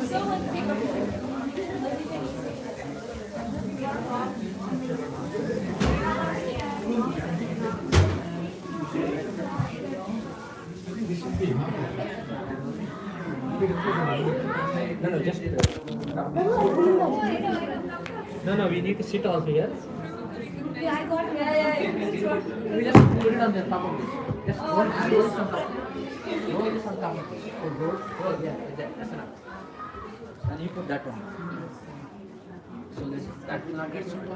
No, just no, we need to sit also here. Yeah, I got it. We just put it on the top of it. Just roll it on top. Roll this on top of it. So roll, yeah, that's enough. And you put that one. So that will not get soaked.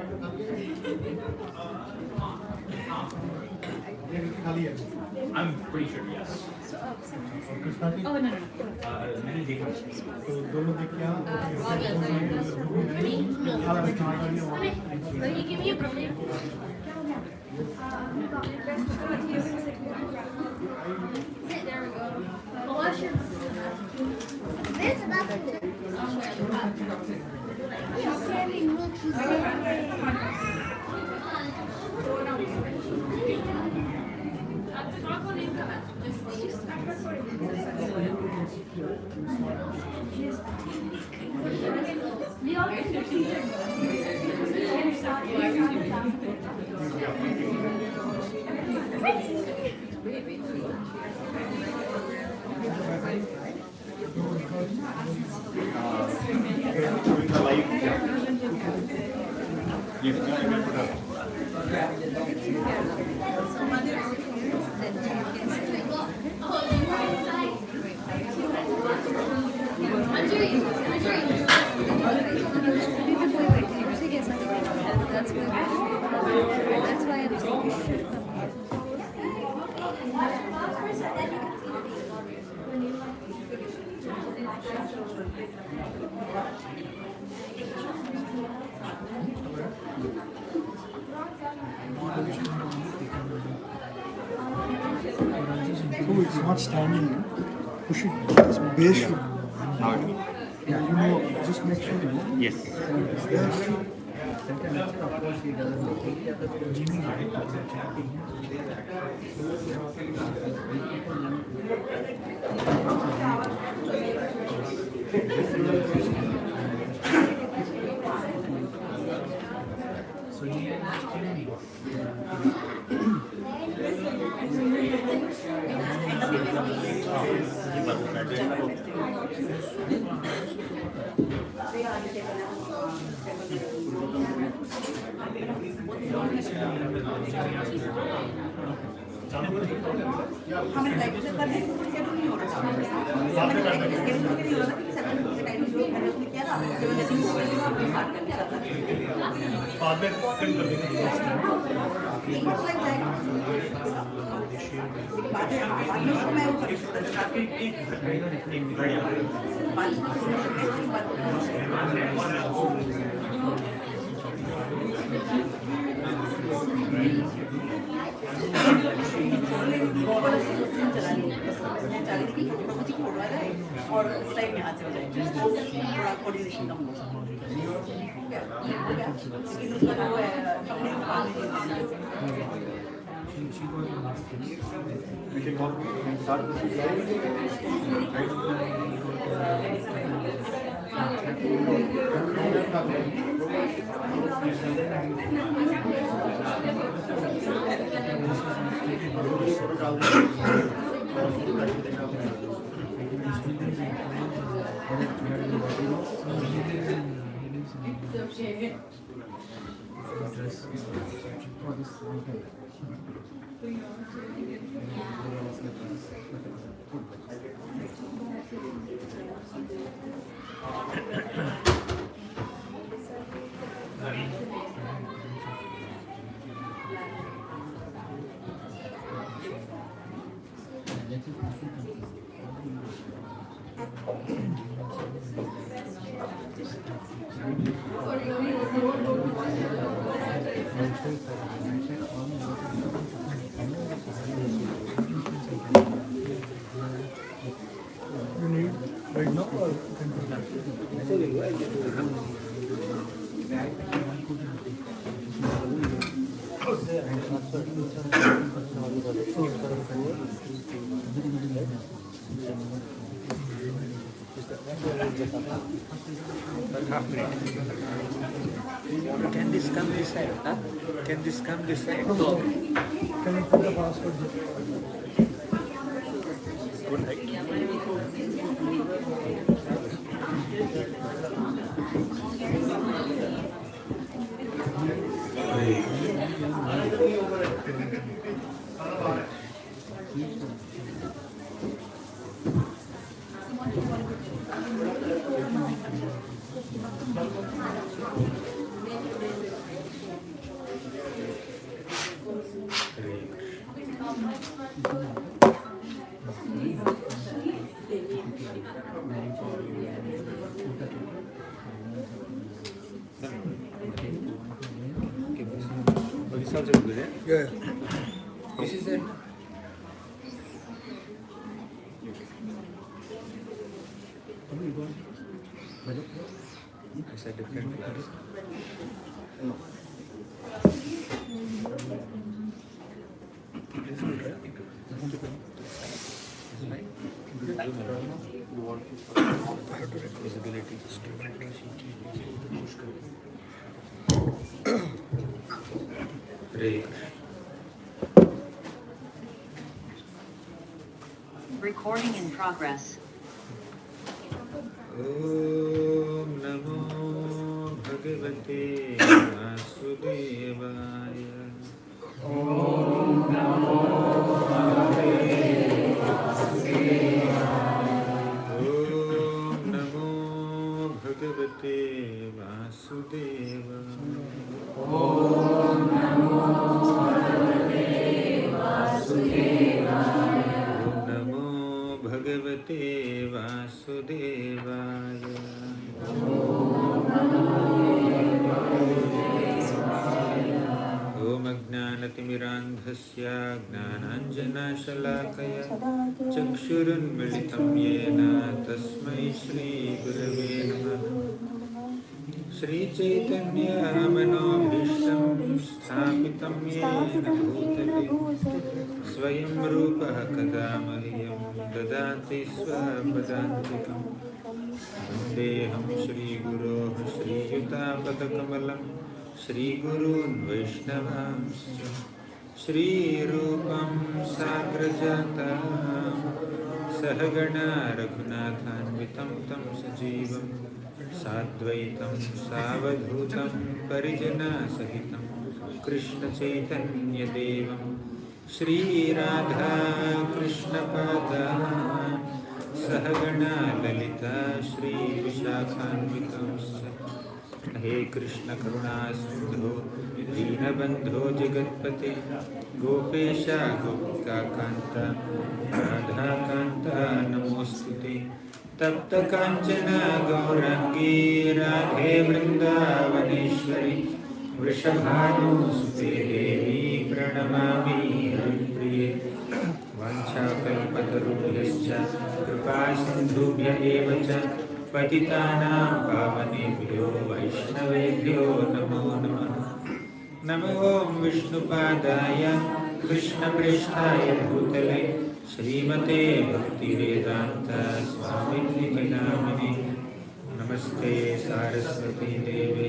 I'm pretty sure, yes. Oh, no. Many different. Will you give me a brownie? There we go. This about She's standing, look, she's standing. That's why I'm saying you should come here. So it's not standing. Push it. This base should. Just make sure. Yes. और slide में हाथ से हो जाएगी थोड़ा coordination कम हो लेकिन उसका जो है अपने You need right now or you can do that? Half minute. Can this come this side? Huh? Can this come this side? Can you put the password? Good height. Oh, this also good, eh? Yeah. This is it. It's a different class. This is good, right? This is right. Visibility. Hare Recording in progress. Om Namo Bhagavate Vasudevaya. Om Namo Bhagavate Vasudevaya. Om Namo Bhagavate Vasudevaya. Om Namo Bhagavate Vasudevaya. Om Namo Bhagavate Vasudevaya. Om Ajnanatimmirandhasya Gnananjanashalaakaya Chakshurunmilitam Yena Tasmai Shri Gurave Namaha. Shri Chaitanya Manobhishtam Sthapitam Yena Bhutale Swayam Rupa Kada Mahyam Dadati Swapadantikam Vandeham Shri Guru Shri Yuta Padakamalam Shri Gurun Vaishnavamsya Shri Rupam Sagrajatam Sahagana Raghunathanvitam Tam Sajivam Sadvaitam Savadhutam Parijana Sahitam Krishna Chaitanya Devam Shri Radha Krishna Pada Sahagana Lalita Shri Vishakhanvitam He Krishna Karuna Sindhu Deenabandho Jagatpate Gopesha Gopika Kanta Radha Kanta Namostute Tapta Kanchana Gaurangi Radhe Vrindavaneshwari Vrishabhanusute Devi Pranamami Haripriye Vanchakalpatarubhyascha Kripa Sindhubhya eva cha Patitanam Pavanebhyo Vaishnavebhyo Namo Namaha. Namo Om Vishnupadaya Krishna Presthaya Bhutale Srimate Bhaktivedanta Swamiti Namini. Namaste Saraswati Devi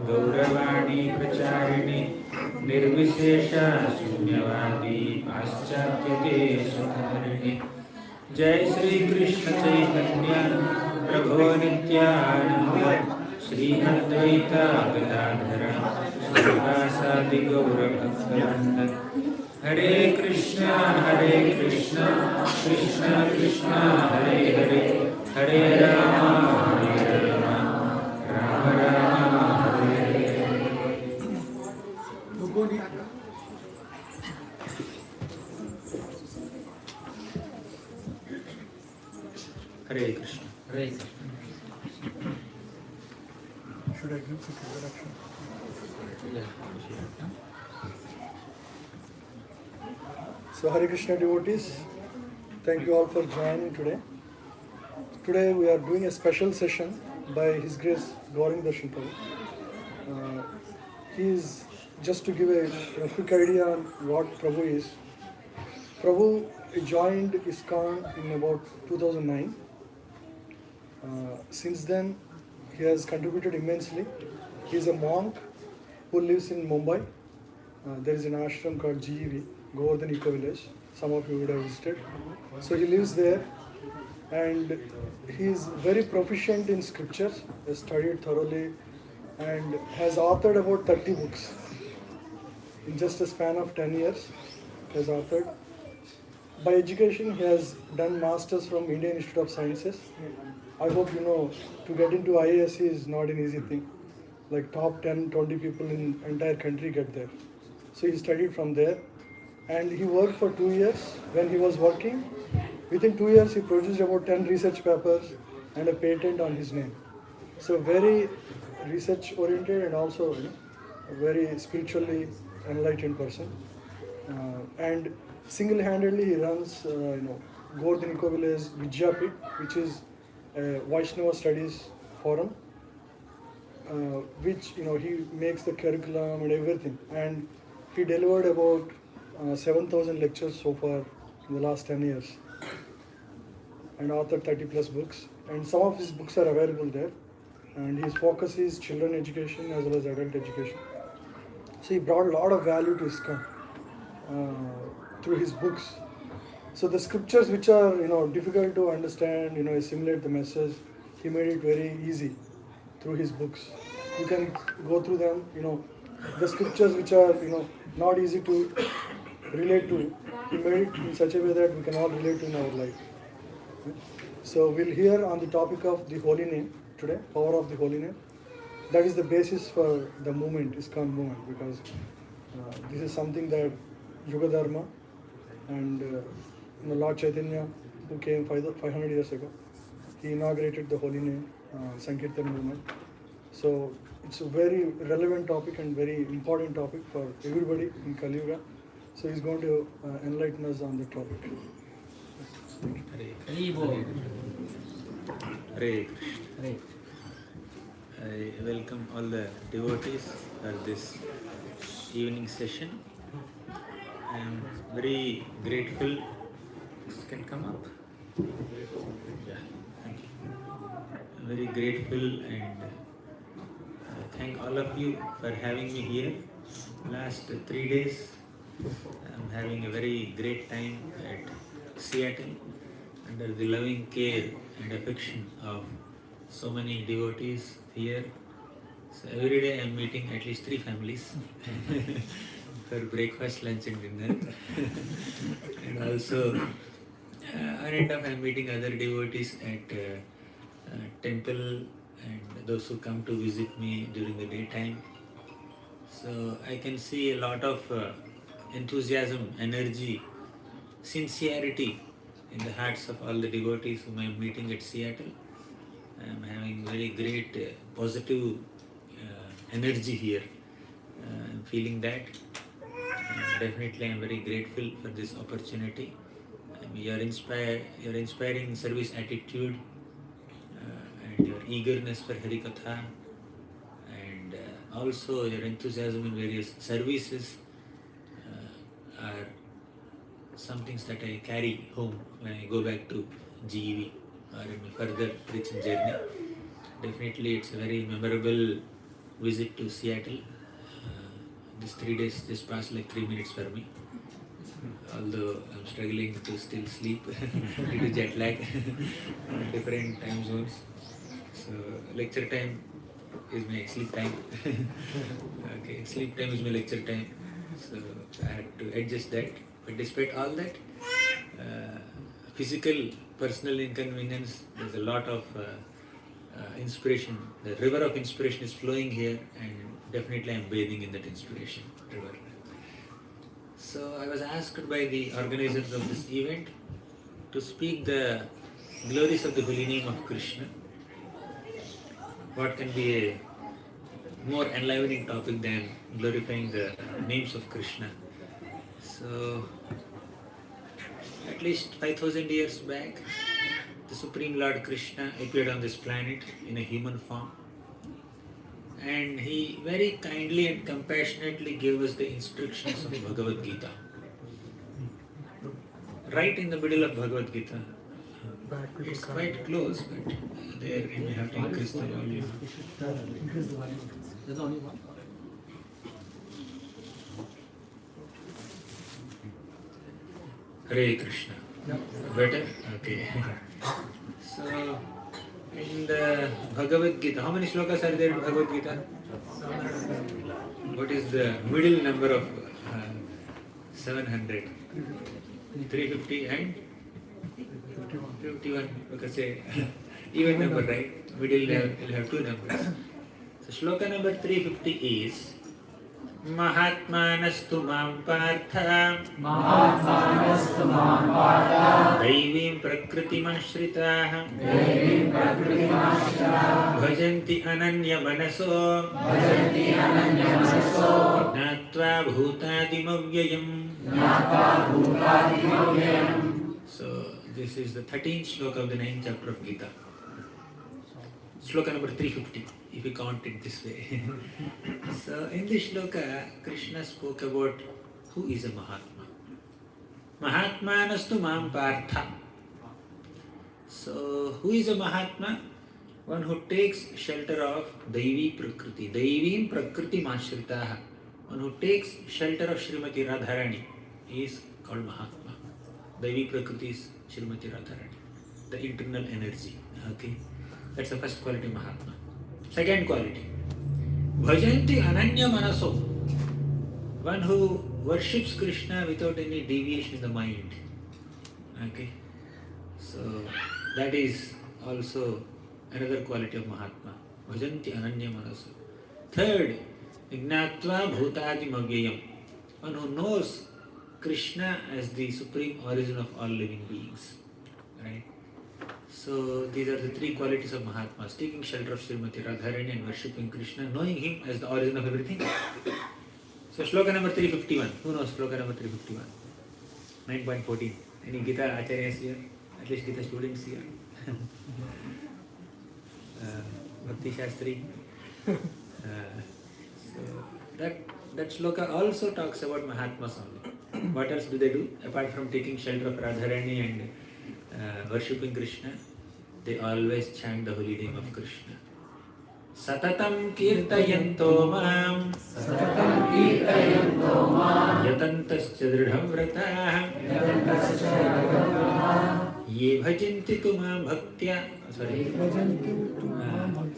Gauravani Pracharini Nirvishesha Shunyavadi Paschatya Desharini. Jai Shri Krishna Chaitanya Prabhu Nityananda Shri Advaita Gadadhara Srivasadi Gaura Bhaktivinoda. Hare Krishna Krishna Krishna Hare Hare Hare Rama Rama Rama Hare Hare. Hare Krishna. Hare Krishna. Should I give quick introduction? So Hare Krishna devotees, thank you all for joining today. Today we are doing a special session by His Grace Gaurang Darshan Prabhu. He is, just to give a quick idea on what Prabhu is. Prabhu joined ISKCON in about 2009. Since then, he has contributed immensely. He is a monk who lives in Mumbai. There is an ashram called GEV, Govardhan Eco Village. Some of you would have visited. So he lives there, and he is very proficient in scriptures. He has studied thoroughly and has authored about 30 books. In just a span of 10 years, he has authored. By education, he has done masters from Indian Institute of Sciences. I hope you know, to get into IASC is not an easy thing. Like top 10, 20 people in entire country get there. So he studied from there, and he worked for 2 years. When he was working, within 2 years he produced about 10 research papers and a patent on his name. So very research oriented and also a very spiritually enlightened person. And single-handedly he runs Govardhan Eco Village Vidyapit, which is a Vaishnava studies forum, which he makes the curriculum and everything. And he delivered about 7,000 lectures so far in the last 10 years, and authored 30 plus books. And some of his books are available there. And his focus is children education as well as adult education. So he brought a lot of value to ISKCON through his books. So the scriptures which are difficult to understand, assimilate the message, he made it very easy through his books. You can go through them. The scriptures which are not easy to relate to, he made it in such a way that we can all relate to in our life. So we'll hear on the topic of the holy name today, power of the holy name. That is the basis for the movement, ISKCON movement, because this is something that Yuga Dharma and Lord Chaitanya, who came 500 years ago, he inaugurated the holy name Sankirtan movement. So it's a very relevant topic and very important topic for everybody in Kali Yuga. So he's going to enlighten us on the topic. Hare Krishna. I welcome all the devotees for this evening session. I am very grateful. This can come up. Yeah, thank you. I'm very grateful and thank all of you for having me here. Last 3 days, I'm having a very great time at Seattle under the loving care and affection of so many devotees here. So every day I'm meeting at least 3 families for breakfast, lunch and dinner. And also on end up I'm meeting other devotees at temple and those who come to visit me during the daytime. So I can see a lot of enthusiasm, energy, sincerity in the hearts of all the devotees whom I am meeting at Seattle. I am having very great positive energy here. I am feeling that. Definitely I am very grateful for this opportunity. Your inspiring service attitude and your eagerness for Harikatha and also your enthusiasm in various services are some things that I carry home when I go back to GEV or in my further preaching journey. Definitely it's a very memorable visit to Seattle. These 3 days just passed like 3 minutes for me. Although I'm struggling to still sleep due to jet lag, different time zones. So lecture time is my sleep time. Okay, sleep time is my lecture time. So I had to adjust that. But despite all that, physical, personal inconvenience, there's a lot of inspiration. The river of inspiration is flowing here, and definitely I'm bathing in that inspiration river. So I was asked by the organizers of this event to speak the glories of the holy name of Krishna. What can be a more enlivening topic than glorifying the names of Krishna? So, at least 5,000 years back, the Supreme Lord Krishna appeared on this planet in a human form. And he very kindly and compassionately gave us the instructions of Bhagavad Gita. Right in the middle of Bhagavad Gita, back people It's can't quite hear. close, but there you may have to increase the volume. Increase the volume. There's only one. Hare Krishna. Yeah. Better? Okay. So, in the Bhagavad Gita, how many shlokas are there in Bhagavad Gita? What is the middle number of 700? 350 and 51. Because say even number, right? Middle will have two numbers. So, shloka number 350 is Mahatmanastu mam partha दैवीं प्रकृतिमाश्रिताः भजन्ति अनन्यमनसो ज्ञात्वा भूतादिमव्ययम्. So this is the 13th shloka of the 9th chapter of Gita. Shloka number 350, if you count it this way. So in this shloka, Krishna spoke about who is a Mahatma. Mahatmanastu mam partha. So who is a Mahatma? One who takes shelter of Daivi Prakriti. Daivim Prakriti Mashritaha. One who takes shelter of Srimati Radharani is called Mahatma. Daivi Prakriti is Srimati Radharani, the internal energy. Okay, that's the first quality of Mahatma. Second quality, Bhajanti Ananya Manaso. One who worships Krishna without any deviation in the mind. Okay, so that is also another quality of Mahatma. Bhajanti Ananya Manaso. Third, Ignatva Bhutadi Mavyayam. One who knows Krishna as the supreme origin of all living beings. Right? So these are the three qualities of Mahatmas: taking shelter of Srimati Radharani and worshipping Krishna, knowing him as the origin of everything. So shloka number 351. Who knows shloka number 351? 9.14. Any Gita Acharyas here? At least Gita students here? Bhakti Shastri. So that shloka also talks about Mahatmas only. What else do they do? Apart from taking shelter of Radharani and worshipping Krishna, they always chant the holy name of Krishna. Satatam kirtayanto mam yatantascha dridham vratah ye bhajanti tu mam bhaktya.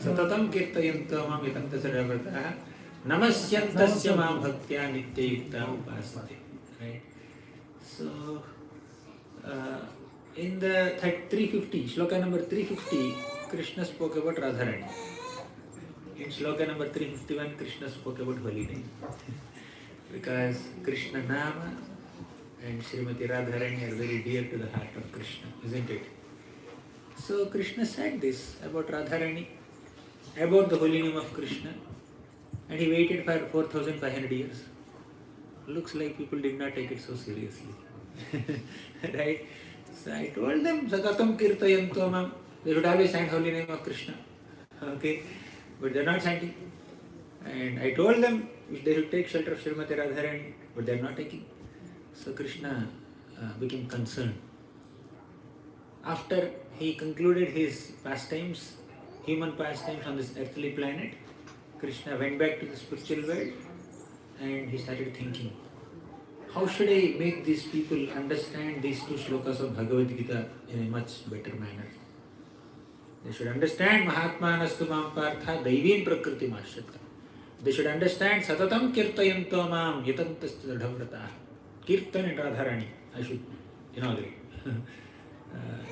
Satatam kirtayanto mam yatantascha dridham vratah namasyantasya mam bhaktya nityayukta upasate. Right? So, in the 350, shloka number 350, Krishna spoke about Radharani. In shloka number 351, Krishna spoke about holy name. Because Krishna Nama and Srimati Radharani are very dear to the heart of Krishna, isn't it? So Krishna said this about Radharani, about the holy name of Krishna, and he waited for 4,500 years. Looks like people did not take it so seriously. Right? So I told them, Satatam kirtayanto mam. They should always chant holy name of Krishna. Okay? But they are not chanting. And I told them they should take shelter of Srimati Radharani, but they are not taking. So Krishna became concerned. After he concluded his pastimes, human pastimes on this earthly planet, Krishna went back to the spiritual world and he started thinking, how should I make these people understand these two shlokas of Bhagavad Gita in a much better manner? They should understand Mahatmanastu mam partha daivim prakriti mashrita. They should understand Satatam kirtayanto mam yatantascha dridham vratah. Kirtan and Radharani. I should inaugurate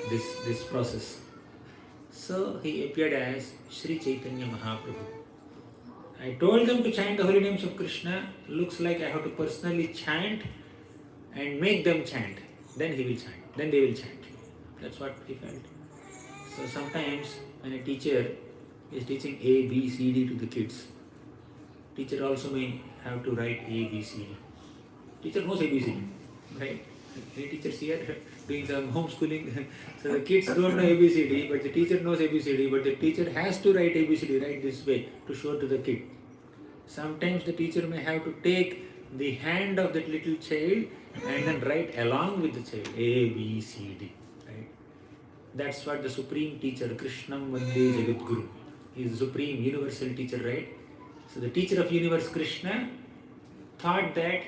this process. So he appeared as Sri Chaitanya Mahaprabhu. I told them to chant the holy names of Krishna. Looks like I have to personally chant and make them chant. Then he will chant. Then they will chant. That's what he felt. So sometimes when a teacher is teaching A, B, C, D to the kids, teacher also may have to write A, B, C, D. Teacher knows A, B, C, D, right? Any teachers here doing some homeschooling, so the kids don't know A, B, C, D, but the teacher knows A, B, C, D, but the teacher has to write A, B, C, D, right this way to show to the kid. Sometimes the teacher may have to take the hand of that little child and then write along with the child A, B, C, D, right? That's what the supreme teacher, Krishnam Vande Jagadguru. He is the supreme universal teacher, right? So the teacher of universe, Krishna, thought that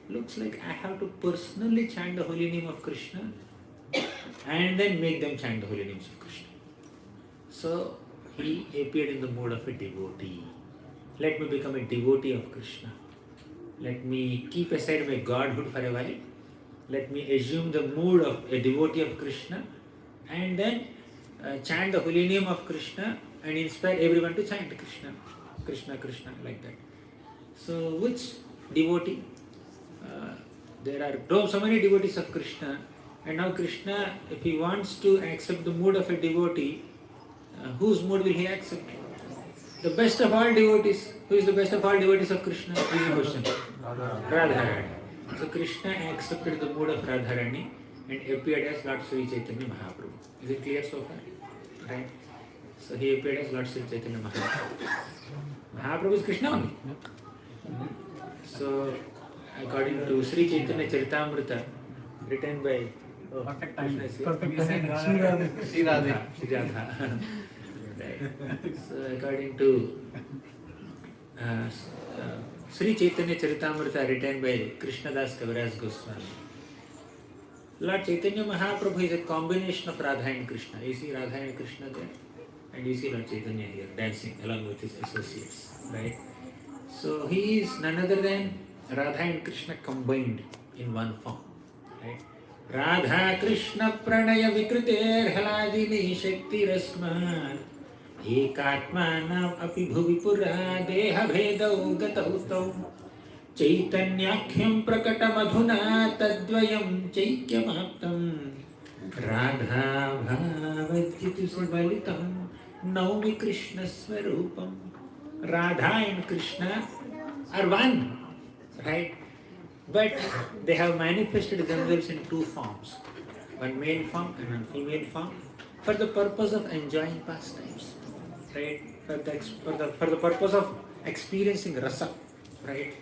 looks like I have to personally chant the holy name of Krishna and then make them chant the holy names of Krishna. So he appeared in the mode of a devotee. Let me become a devotee of Krishna. Let me keep aside my godhood for a while. Let me assume the mood of a devotee of Krishna and then chant the holy name of Krishna and inspire everyone to chant Krishna, Krishna, Krishna, like that. So which devotee? There are so many devotees of Krishna, and now Krishna, if he wants to accept the mood of a devotee, whose mood will he accept? The best of all devotees. Who is the best of all devotees of Krishna? Easy question. Radharani. So Krishna accepted the mood of Radharani and appeared as Lord Sri Chaitanya Mahaprabhu. Is it clear so far? Right? So he appeared as Lord Sri Chaitanya Mahaprabhu. Mahaprabhu is Krishna only. So according to Sri Chaitanya Charitamrita, written by Perfect time. Sri Radha. Right. So according to Sri Chaitanya Charitamrita, written by Krishnadas Kaviraj Goswami, Lord Chaitanya Mahaprabhu is a combination of Radha and Krishna. You see Radha and Krishna there, and you see Lord Chaitanya here dancing along with his associates, right? So he is none other than Radha and Krishna combined in one form, right? Radha Krishna Pranaya Vikriter Haladini Shakti Rasma Ekatmanam Api Bhuvipura Deha Bhedau Gatautau Chaitanyakhyam Prakata Madhuna Tadvayam Chaikyamaptam Radha Bhavadjitu Sabalitam Naumi Krishna Swarupam. Radha and Krishna are one, right? But they have manifested themselves in two forms, one male form and one female form, for the purpose of enjoying pastimes, right? For the purpose of experiencing rasa, right?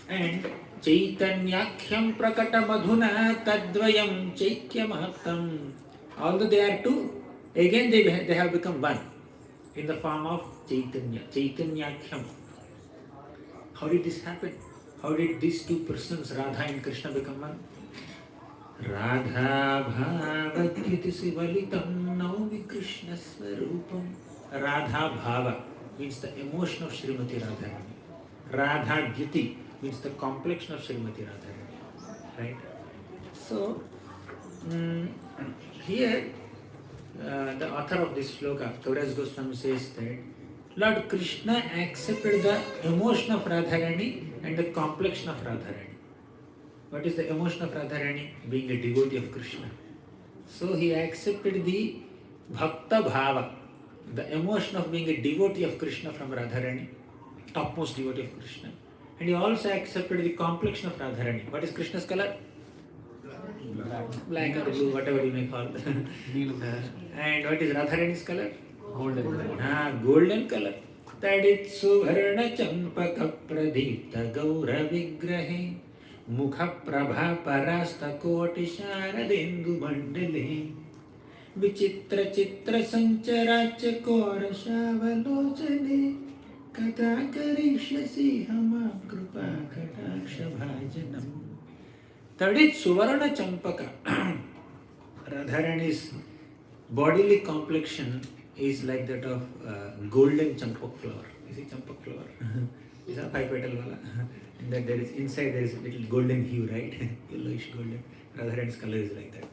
And Chaitanyakhyam Prakata Madhuna Tadvayam Chaikyamahaptam. Although they are two, again they have become one in the form of Chaitanya, Chaitanyakhyam. How did this happen? How did these two persons, Radha and Krishna, become one? Radha Bhavadhyati Sivalitam Naumi Krishna Swarupam. Radha Bhava means the emotion of Srimati Radharani. Radha Dhyati means the complexion of Srimati Radharani. Right? So, here the author of this shloka, Kaviraj Goswami, says that Lord Krishna accepted the emotion of Radharani and the complexion of Radharani. What is the emotion of Radharani? Being a devotee of Krishna. So he accepted the Bhakta Bhava, the emotion of being a devotee of Krishna from Radharani, topmost devotee of Krishna. And he also accepted the complexion of Radharani. What is Krishna's color? Black or blue, whatever you may call it. And what is Radharani's color? Golden. Golden color. Tadit Suvarna Champaka Pradipta Gaura Vigrahe Mukha Prabha Parasta Koti Sharadendu Mandale Vichitra Chitra Sancharacha Kora Shavalocane Kata Karishyasi Hama Krupa Kataksha Bhajanam. Tadit Suvarna Champaka. Radharani's bodily complexion is like that of golden champak flower. You see champak flower? It's a 5 petal wala. And that there is inside there is a little golden hue, right? Yellowish golden. Radharani's color is like that.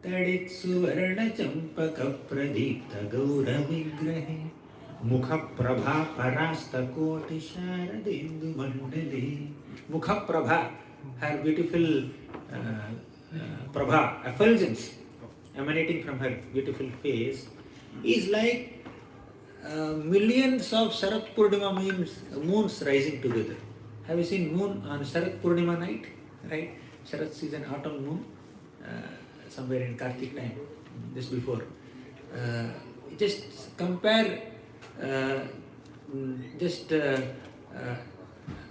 Tadit Suvarna Champaka Pradipta Gaura Vigrahe Mukha Prabha Parasta Koti Sharadendu Mandale. Mukha Prabha, her beautiful Prabha, effulgence emanating from her beautiful face, is like millions of Sharat Purnima moons rising together. Have you seen moon on Sharat Purnima night? Right? Sharat season, autumn moon, somewhere in Kartik time, just before. Just compare,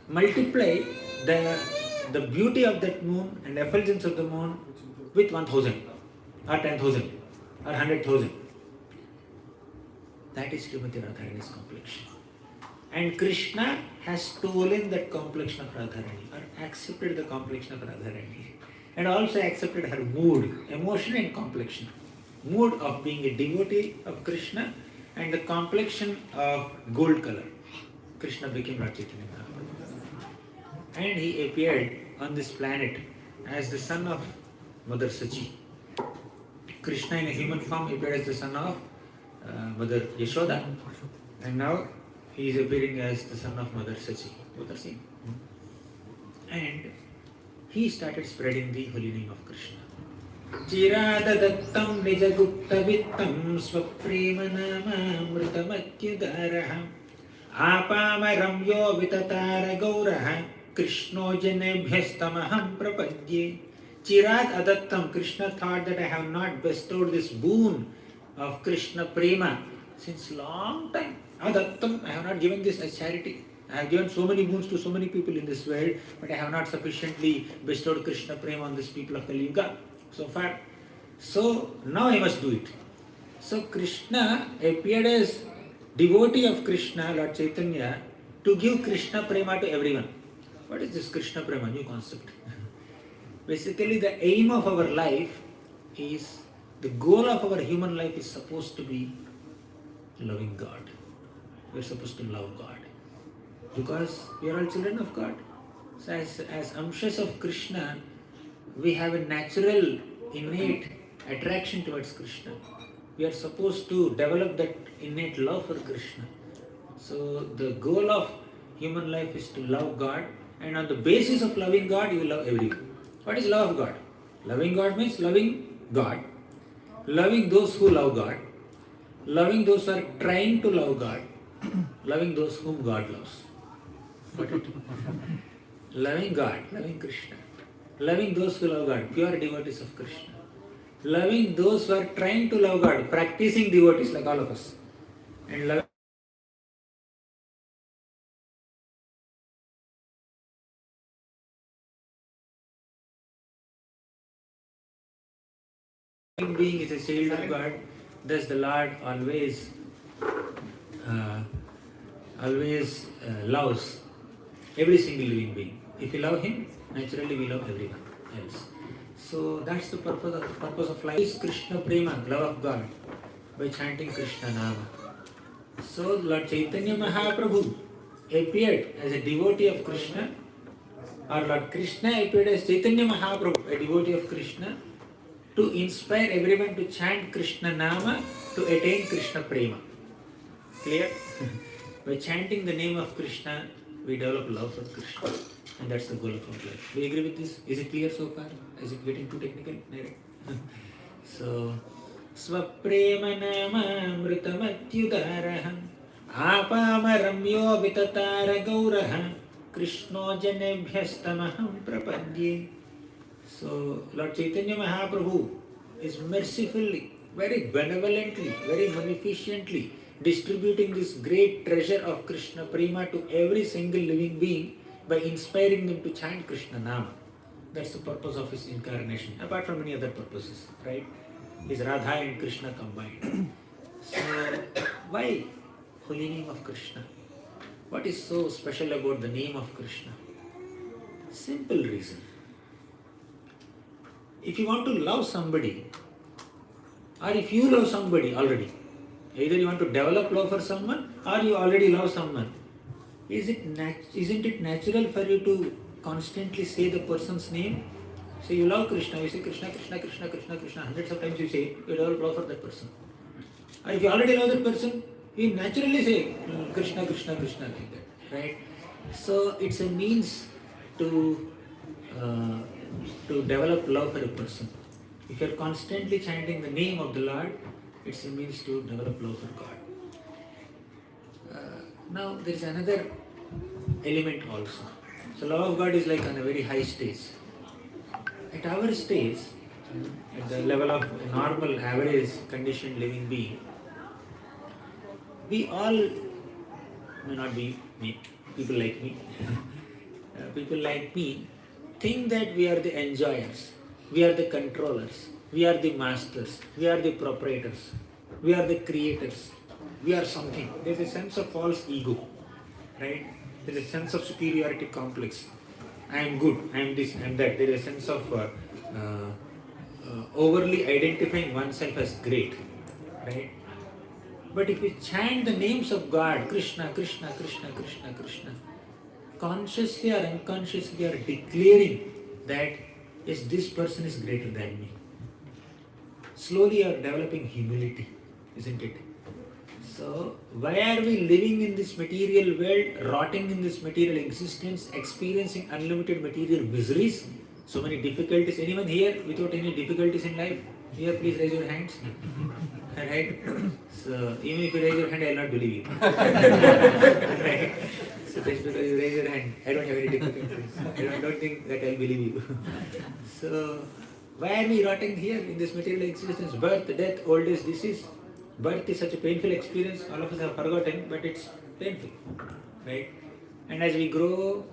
multiply the beauty of that moon and effulgence of the moon with 1000 or 10,000. or 100,000. That is Srimati Radharani's complexion. And Krishna has stolen that complexion of Radharani, or accepted the complexion of Radharani, and also accepted her mood, emotion and complexion. Mood of being a devotee of Krishna and the complexion of gold color. Krishna became Lord Chaitanya Mahaprabhu. And he appeared on this planet as the son of Mother Sachi. Krishna in a human form appeared as the son of Mother Yashoda, and now he is appearing as the son of Mother Sachi. Both are same. And he started spreading the holy name of Krishna. Chiradadattam nijagupta vittam swaprema namamritamatyudaraham apamaram yo vitatara gauraha Krishno janebhyastamaham prapadye. Chirat adattam, Krishna thought that I have not bestowed this boon of Krishna prema since long time. Adattam, I have not given this as charity. I have given so many boons to so many people in this world, but I have not sufficiently bestowed Krishna prema on these people of Kali Yuga so far. So now I must do it. So Krishna appeared as devotee of Krishna, Lord Chaitanya, to give Krishna prema to everyone. What is this Krishna prema? New concept. Basically, the aim of our life is, the goal of our human life is supposed to be loving God. We are supposed to love God because we are all children of God. So as amshas of Krishna, we have a natural, innate attraction towards Krishna. We are supposed to develop that innate love for Krishna. So the goal of human life is to love God, and on the basis of loving God, you will love everyone. What is love of God? Loving God means loving God, loving those who love God, loving those who are trying to love God, loving those whom God loves. Got it? Loving God, loving Krishna, loving those who love God, pure devotees of Krishna, loving those who are trying to love God, practicing devotees like all of us, and loving being is a child of God. Thus the Lord always loves every single living being. If we love Him, naturally we love everyone else. So that's the purpose of life. Is Krishna prema, love of God, by chanting Krishna Nama. So Lord Chaitanya Mahaprabhu appeared as a devotee of Krishna, or Lord Krishna appeared as Chaitanya Mahaprabhu, a devotee of Krishna, to inspire everyone to chant Krishna Nama to attain Krishna Prema. Clear? By chanting the name of Krishna, we develop love for Krishna. And that's the goal of our life. Do you agree with this? Is it clear so far? Is it getting too technical? So, Swaprema Nama Amritamatyudaraham Apamaramyo Vitatara Gauraha Krishno Janebhyastamaham Prapadye. So, Lord Chaitanya Mahaprabhu is mercifully, very benevolently, very munificently distributing this great treasure of Krishna Prema to every single living being by inspiring them to chant Krishna Nama. That's the purpose of his incarnation, apart from many other purposes, right? Is Radha and Krishna combined. So, why holy name of Krishna? What is so special about the name of Krishna? Simple reason. If you want to love somebody, or if you love somebody already, either you want to develop love for someone or you already love someone, isn't it natural for you to constantly say the person's name? So you love Krishna, you say Krishna, Krishna, Krishna, Krishna, Krishna, hundreds of times you say it, you develop love for that person. Or if you already love that person, you naturally say Krishna, Krishna, Krishna, like that, right? So it's a means to develop love for a person. If you are constantly chanting the name of the Lord, it's a means to develop love for God. Now there is another element also. So love of God is like on a very high stage. At our stage, at the level of a normal, average, conditioned living being, we all may not be me, people like me. People like me think that we are the enjoyers, we are the controllers, we are the masters, we are the proprietors, we are the creators, we are something. There's a sense of false ego, right? There's a sense of superiority complex. I am good, I am this, I am that. There is a sense of overly identifying oneself as great, right? But if we chant the names of God, Krishna, Krishna, Krishna, Krishna, Krishna, consciously or unconsciously are declaring that yes, this person is greater than me. Slowly you are developing humility, isn't it? So, why are we living in this material world, rotting in this material existence, experiencing unlimited material miseries, so many difficulties? Anyone here without any difficulties in life? Here, please raise your hands. Right? So, even if you raise your hand, I will not believe you. Right? So, just because you raise your hand, I don't have any difficulties. I don't think that I will believe you. So, why are we rotting here in this material existence? Birth, death, old age, disease. Birth is such a painful experience, all of us have forgotten, but it's painful, right? And as we grow,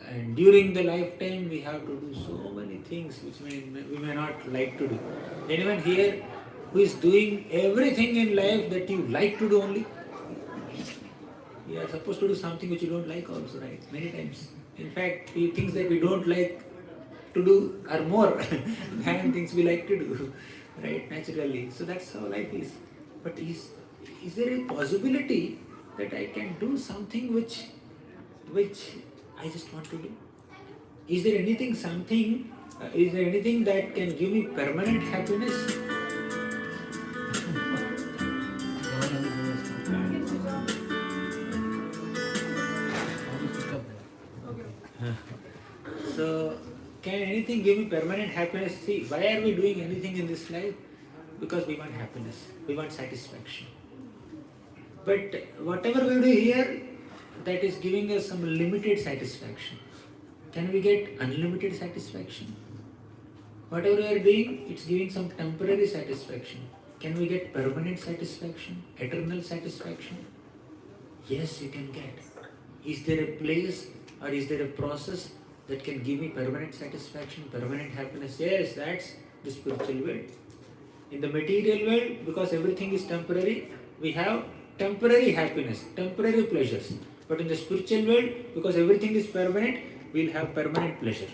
and during the lifetime, we have to do so many things which we may not like to do. Anyone here who is doing everything in life that you like to do only? You are supposed to do something which you don't like also, right? Many times. In fact, things that we don't like to do are more than things we like to do. Right, naturally. So that's how life is. But is there a possibility that I can do something which I just want to do? Is there anything that can give me permanent happiness? So, can anything give me permanent happiness? See, why are we doing anything in this life? Because we want happiness, we want satisfaction. But whatever we do here, that is giving us some limited satisfaction. Can we get unlimited satisfaction? Whatever we are doing, it's giving some temporary satisfaction. Can we get permanent satisfaction, eternal satisfaction? Yes, you can get. Is there a place or is there a process that can give me permanent satisfaction, permanent happiness? Yes, that's the spiritual world. In the material world, because everything is temporary, we have temporary happiness, temporary pleasures. But in the spiritual world, because everything is permanent, we'll have permanent pleasure.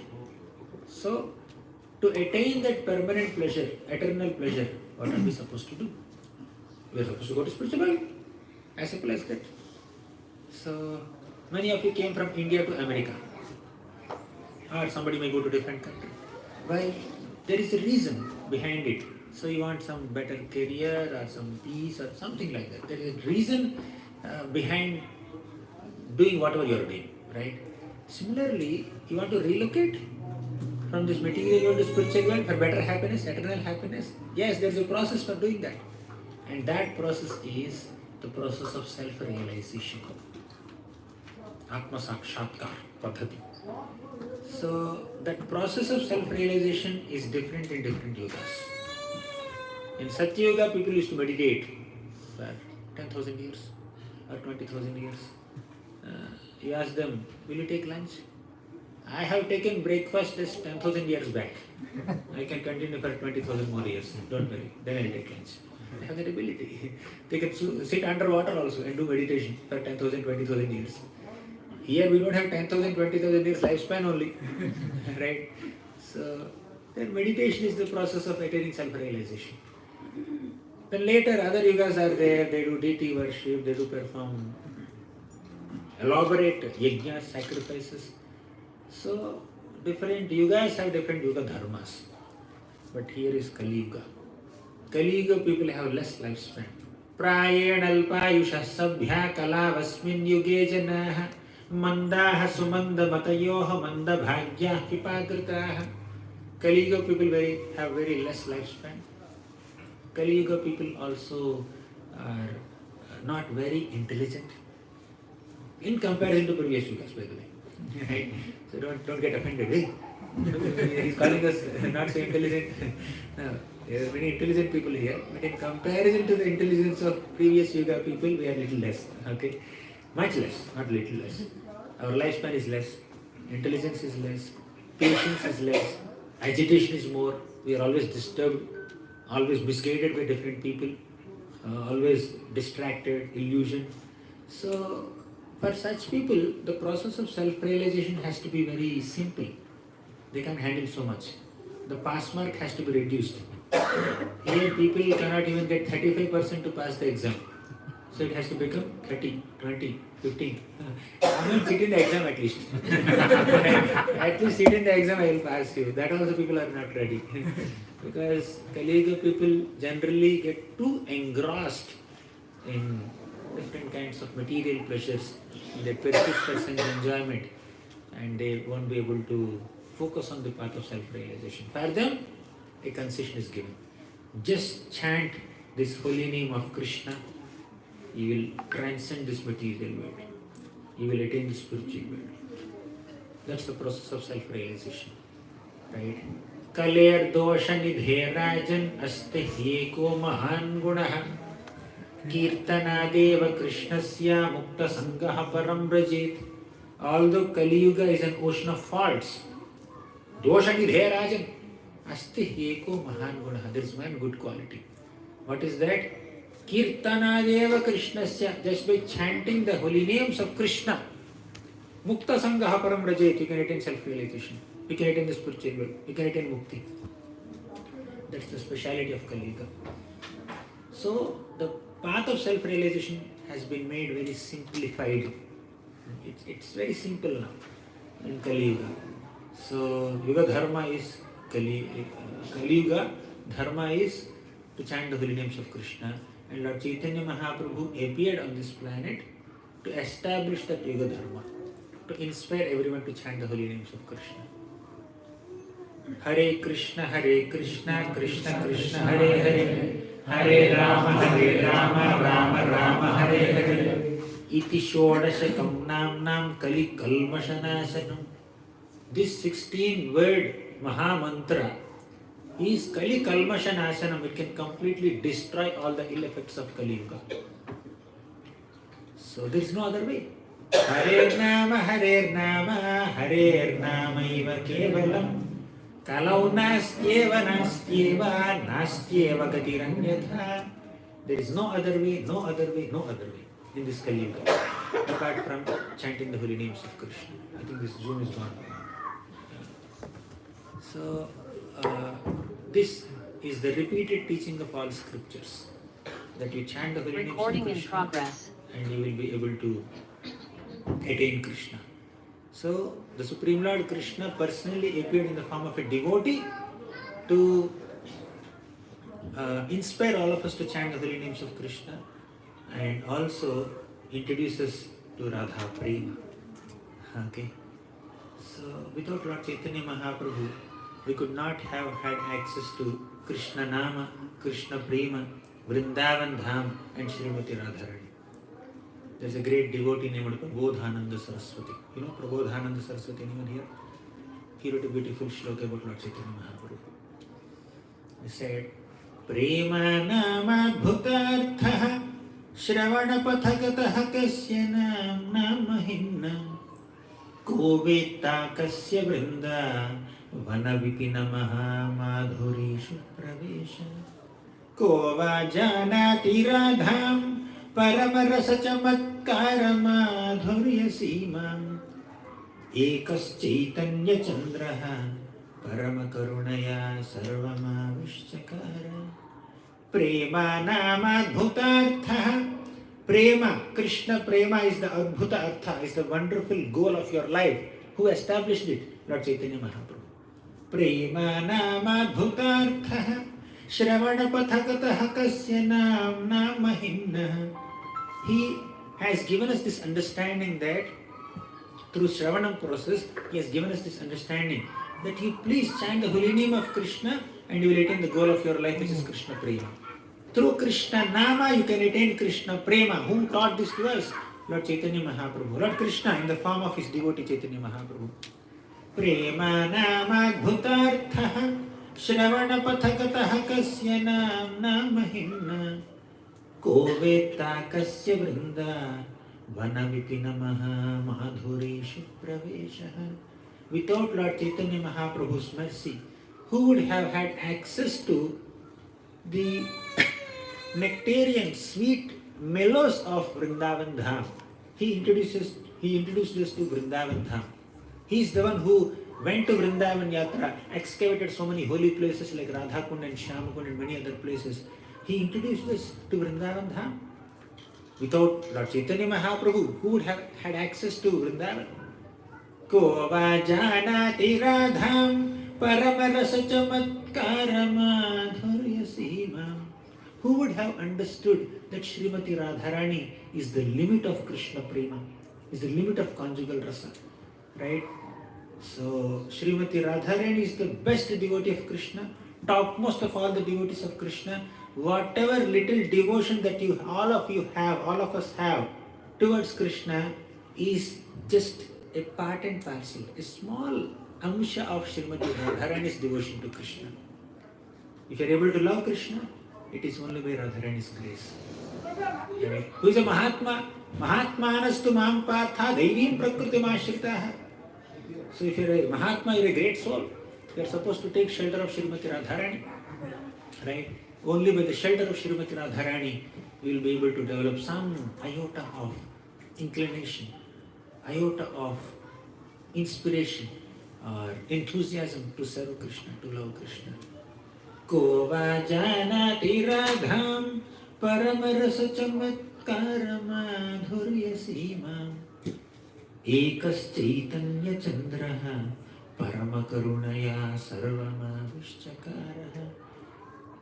So, to attain that permanent pleasure, eternal pleasure, what are we supposed to do? We are supposed to go to spiritual world. As simple as that. So, many of you came from India to America. Or somebody may go to different country. Why? There is a reason behind it. So you want some better career or some peace or something like that. There is a reason behind doing whatever you are doing, right? Similarly, you want to relocate from this material world to spiritual world for better happiness, eternal happiness. Yes, there is a process for doing that. And that process is the process of self-realization. Atma Sakshatkar Padhati. So that process of self-realization is different in different yugas. In Satya Yuga, people used to meditate for 10,000 years or 20,000 years. You ask them, will you take lunch? I have taken breakfast just 10,000 years back. I can continue for 20,000 more years. Don't worry. Then I will take lunch. I have that ability. They can sit underwater also and do meditation for 10,000, 20,000 years. Here we don't have 10,000, 20,000 years lifespan only. Right? So, then meditation is the process of attaining self-realization. Then later other yugas are there, they do deity worship, they do perform elaborate yajnas, sacrifices. So, different yugas have different yuga dharmas. But here is Kali Yuga. Kali Yuga people have less lifespan. Prayen alpayusha sabhya kalavasmin yuge janaha mandaha sumanda matayoha manda bhagya hipagritaha. Kali Yuga people have very less lifespan. Kali Yuga people also are not very intelligent in comparison to previous yugas, by the way. Right? So don't get offended. Hey? He's calling us not so intelligent. No, there are many intelligent people here, but in comparison to the intelligence of previous yuga people, we are little less. Okay, much less, not little less. Our lifespan is less, intelligence is less, patience is less, agitation is more, we are always disturbed, always misguided by different people, always distracted, illusion. So, for such people, the process of self-realization has to be very simple. They can't handle so much. The pass mark has to be reduced. Here, people cannot even get 35% to pass the exam. So it has to become 30, 20, 15. I will sit in the exam at least. At least sit in the exam, I will pass you. That also people are not ready. Because Kali Yuga people generally get too engrossed in different kinds of material pleasures, in their perceptions and enjoyment, and they won't be able to focus on the path of self-realization. For them, a concession is given. Just chant this holy name of Krishna, you will transcend this material world. You will attain the spiritual world. That's the process of self-realization. Right? Kaler dosha nidhe rajan aste eko mahan gunaha kirtanadeva krishnasya mukta sangaha param brajet. Although Kali Yuga is an ocean of faults, dosha nidhe rajan aste eko mahan gunaha. There is one good quality. What is that? Kirtanadeva Krishnasya, just by chanting the holy names of Krishna, Mukta Sangaha Param Rajet, you can attain self-realization, you can attain the spiritual world, you can attain Mukti. That's the speciality of Kali Yuga. So, the path of self-realization has been made very simplified. It's very simple now in Kali Yuga. So, Yuga Dharma is Kali Yuga Dharma is to chant the holy names of Krishna. And Lord Chaitanya Mahaprabhu appeared on this planet to establish that Yuga Dharma, to inspire everyone to chant the holy names of Krishna. Hare Krishna, Krishna Krishna, Hare Hare, Hare Rama, Rama Rama, Hare Hare. Iti Shodashakam Nam Kali Kalmashanasanam. This 16-word Mahamantra is Kali Kalmashanasanam. It can completely destroy all the ill effects of Kali Yuga. So there is no other way. Hare Nama, Hare Nama Iva Kevalam. Kalau nastyeva gatiranyatha. There is no other way in this Kali Yuga apart from chanting the holy names of Krishna. I think this Zoom is gone. So, this is the repeated teaching of all scriptures, that you chant the holy names of Recording in Krishna progress. and you will be able to attain Krishna. So, the Supreme Lord Krishna personally appeared in the form of a devotee to inspire all of us to chant the holy names of Krishna and also introduce us to Radha Prema. Okay. So, without Lord Chaitanya Mahaprabhu, we could not have had access to Krishna Nama, Krishna Prema, Vrindavan Dham and Srimati Radharani. There's a great devotee named Prabodhananda Saraswati. You know Prabodhananda Saraswati, anyone here? He wrote a beautiful shloka about Lord Chaitanya Mahaprabhu. He said, Prema Nama Bhutartha Shravana Pathagataha Kasya Nama Hinna Koveta Kasya Vrinda Vana Vipina Maha Madhurishu Pravesha Kova Janati Radham Paramarasa Chamatkara Madhurya Simam Ekas Chaitanya Chandraha Paramakarunaya Sarvama Vishchakara Prema Nama Adbhutartha. Prema, Krishna Prema is the Adbhuta Artha, is the wonderful goal of your life. Who established it? Lord Chaitanya Mahaprabhu. Prema Nama Adbhutartha Shravana Pathagataha Kasya Nama Hinna. He has given us this understanding that through Shravanam process, he has given us this understanding that you please chant the holy name of Krishna and you will attain the goal of your life, which is Krishna Prema. Through Krishna Nama, you can attain Krishna Prema. Who taught this to us? Lord Chaitanya Mahaprabhu. Lord Krishna in the form of his devotee Chaitanya Mahaprabhu. Prema Nama Bhutartha Shravana Pathagataha Kasya Nama Hinna Koveta Kasya Vrinda Vana Vipina Maha Madhurishu Pravesha. Without Lord Chaitanya Mahaprabhu's mercy, who would have had access to the nectarian sweet mellows of Vrindavan Dham. He introduced us to Vrindavan Dham. He is the one who went to Vrindavan Yatra, excavated so many holy places like Radhakund and Shyamakund and many other places. He introduced us to Vrindavan Dham. Without Lord Chaitanya Mahaprabhu, who would have had access to Vrindavan? Ko va janati radham paramarasa chamatkara madhurya simam. Who would have understood that Srimati Radharani is the limit of Krishna Prema, is the limit of conjugal rasa, right? So Srimati Radharani is the best devotee of Krishna, topmost of all the devotees of Krishna. Whatever little devotion that all of us have towards Krishna is just a part and parcel, a small amsha of Srimati Radharani's devotion to Krishna. If you are able to love Krishna, it is only by Radharani's grace. Right? Who is a Mahatma? Mahatmanastu mam partha daivim prakritim ashritaha. So if you are a Mahatma, you are a great soul. You are supposed to take shelter of Srimati Radharani. Right? Only by the shelter of Srimati Radharani we will be able to develop some iota of inclination, iota of inspiration or enthusiasm to serve Krishna, to love Krishna. Ko va janati radham paramarasa chamatkara madhurya simam ekas chaitanya chandraha paramakarunaya sarvamavishchakaraha.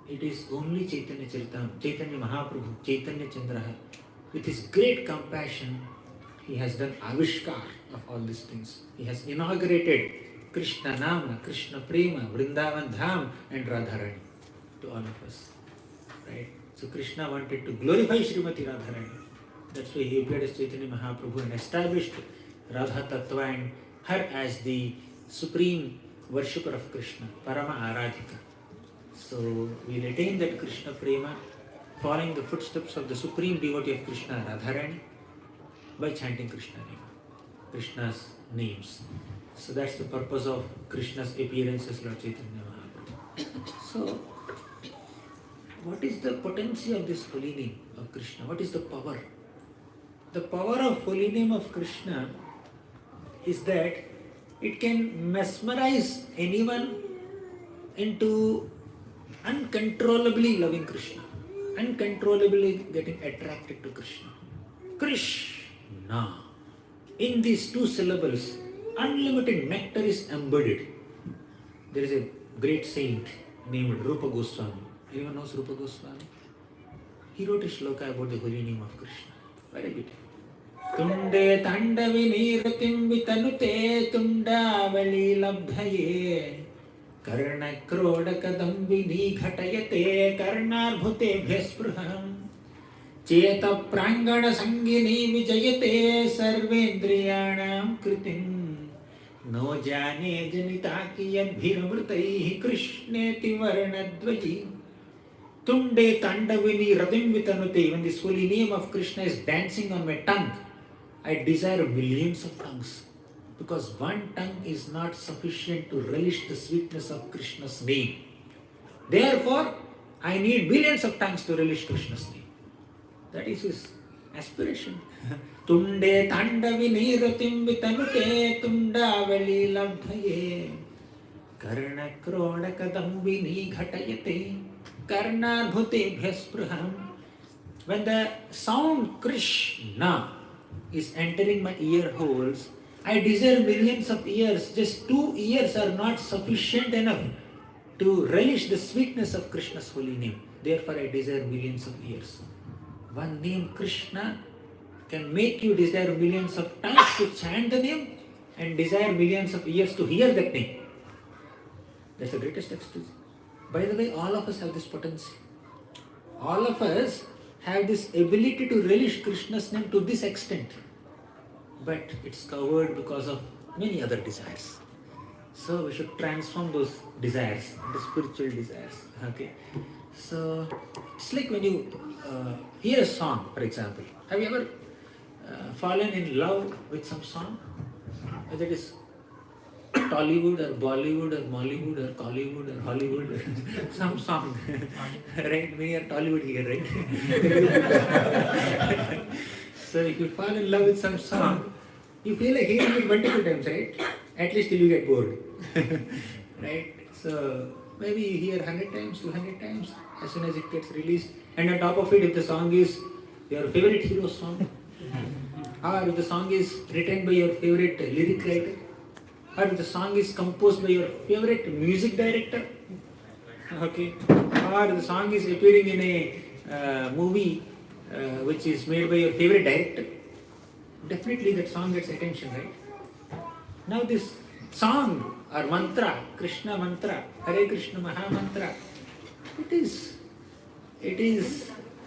It is only Chaitanya Charitam, Chaitanya Mahaprabhu, Chaitanya Chandraha. With his great compassion, he has done avishkar of all these things. He has inaugurated Krishna Nama, Krishna Prema, Vrindavan Dham and Radharani to all of us. Right? So Krishna wanted to glorify Srimati Radharani. That's why he appeared as Chaitanya Mahaprabhu and established Radha Tattva and her as the supreme worshipper of Krishna, Parama Aradhika. So we'll attain that Krishna Prema following the footsteps of the supreme devotee of Krishna, Radharani, by chanting Krishna name, Krishna's names. So that's the purpose of Krishna's appearance as Lord Chaitanya Mahaprabhu. So, what is the potency of this holy name of Krishna? What is the power? The power of holy name of Krishna is that it can mesmerize anyone into uncontrollably loving Krishna, uncontrollably getting attracted to Krishna. Krishna. In these two syllables, unlimited nectar is embedded. There is a great saint named Rupa Goswami. Anyone knows Rupa Goswami? He wrote a shloka about the holy name of Krishna. Very beautiful. Tunde tandavi niratim vitanute tundavali labdhaye karna kroda kadambini ghatayate karnarbhute bhyaspruham cheta prangana sangini vijayate sarvendriyanam kritim no jane janita ki yadbhiramrtai krishneti varnadvaji tunde tandavini radim vitanute. When this holy name of Krishna is dancing on my tongue, I desire millions of tongues, because one tongue is not sufficient to relish the sweetness of Krishna's name. Therefore, I need millions of tongues to relish Krishna's name. That is his aspiration. Tunde tandavi niratim vitanute tundavali labdhaye karna kroda kadambini ghatayate karnarbhute bhyaspruham. When the sound Krishna is entering my ear holes, I desire millions of ears. Just 2 ears are not sufficient enough to relish the sweetness of Krishna's holy name. Therefore, I desire millions of ears. One name Krishna can make you desire millions of tongues to chant the name and desire millions of ears to hear that name. That's the greatest ecstasy. By the way, all of us have this potency. All of us have this ability to relish Krishna's name to this extent. But it's covered because of many other desires. So we should transform those desires into spiritual desires. Okay. So it's like when you hear a song, for example. Have you ever fallen in love with some song? Whether it is Tollywood or Bollywood or Mollywood or Collywood or Hollywood, some song, right? Many are Tollywood here, right? So if you fall in love with some song, you feel like hearing it multiple times, right? At least till you get bored, right? So maybe you hear 100 times, 200 times, as soon as it gets released. And on top of it, if the song is your favorite hero song, or if the song is written by your favorite lyric writer, or if the song is composed by your favorite music director, okay, or the song is appearing in a movie which is made by your favorite director, definitely that song gets attention, right? Now this song or mantra, Krishna mantra, Hare Krishna Maha Mantra, it is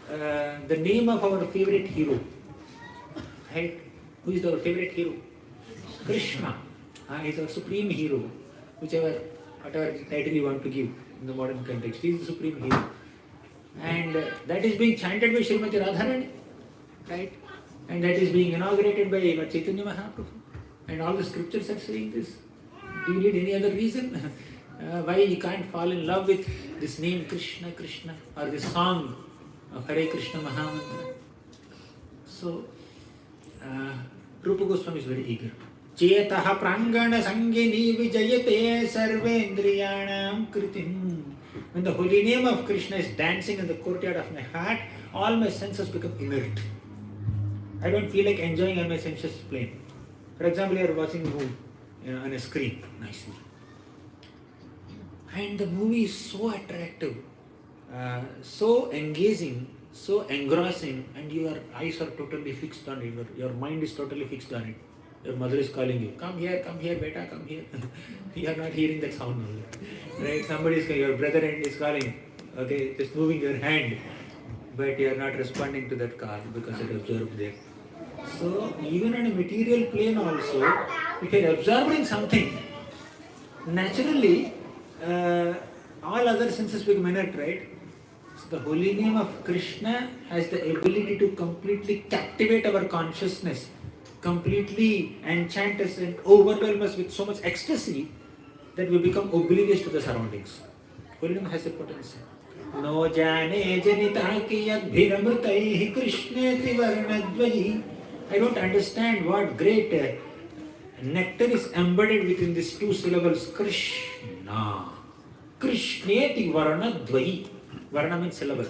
the name of our favorite hero, right? Who is our favorite hero? Krishna. He is our supreme hero, whatever title you want to give in the modern context. He is the supreme hero. And that is being chanted by Srimati Radharani, right? And that is being inaugurated by Chaitanya Mahaprabhu. And all the scriptures are saying this. Do you need any other reason why you can't fall in love with this name Krishna, Krishna, or this song of Hare Krishna Mahamantra? So, Rupa Goswami is very eager. Chetaha prangana sangini vijayate sarvendriyanam kritim. When the holy name of Krishna is dancing in the courtyard of my heart, all my senses become inert. I don't feel like enjoying on my senses plane. For example, you are watching a movie on a screen, nicely. And the movie is so attractive, so engaging, so engrossing, and your eyes are totally fixed on it, your mind is totally fixed on it. Your mother is calling you, come here, beta, come here. You are not hearing that sound only. Right? Somebody is, your brother is calling, okay, just moving your hand, but you are not responding to that call because it is observed there. So, even on a material plane also, if you are observing something, naturally, all other senses become inert, right? So, the holy name of Krishna has the ability to completely captivate our consciousness, completely enchant us and overwhelm us with so much ecstasy that we become oblivious to the surroundings. Holy name has a potential. No jane janita ki yadbhiramritaihi krishneti varnadvayi. I don't understand what great nectar is embedded within these two syllables, Krishna. Krishneti varnadvayi. Varna means syllable.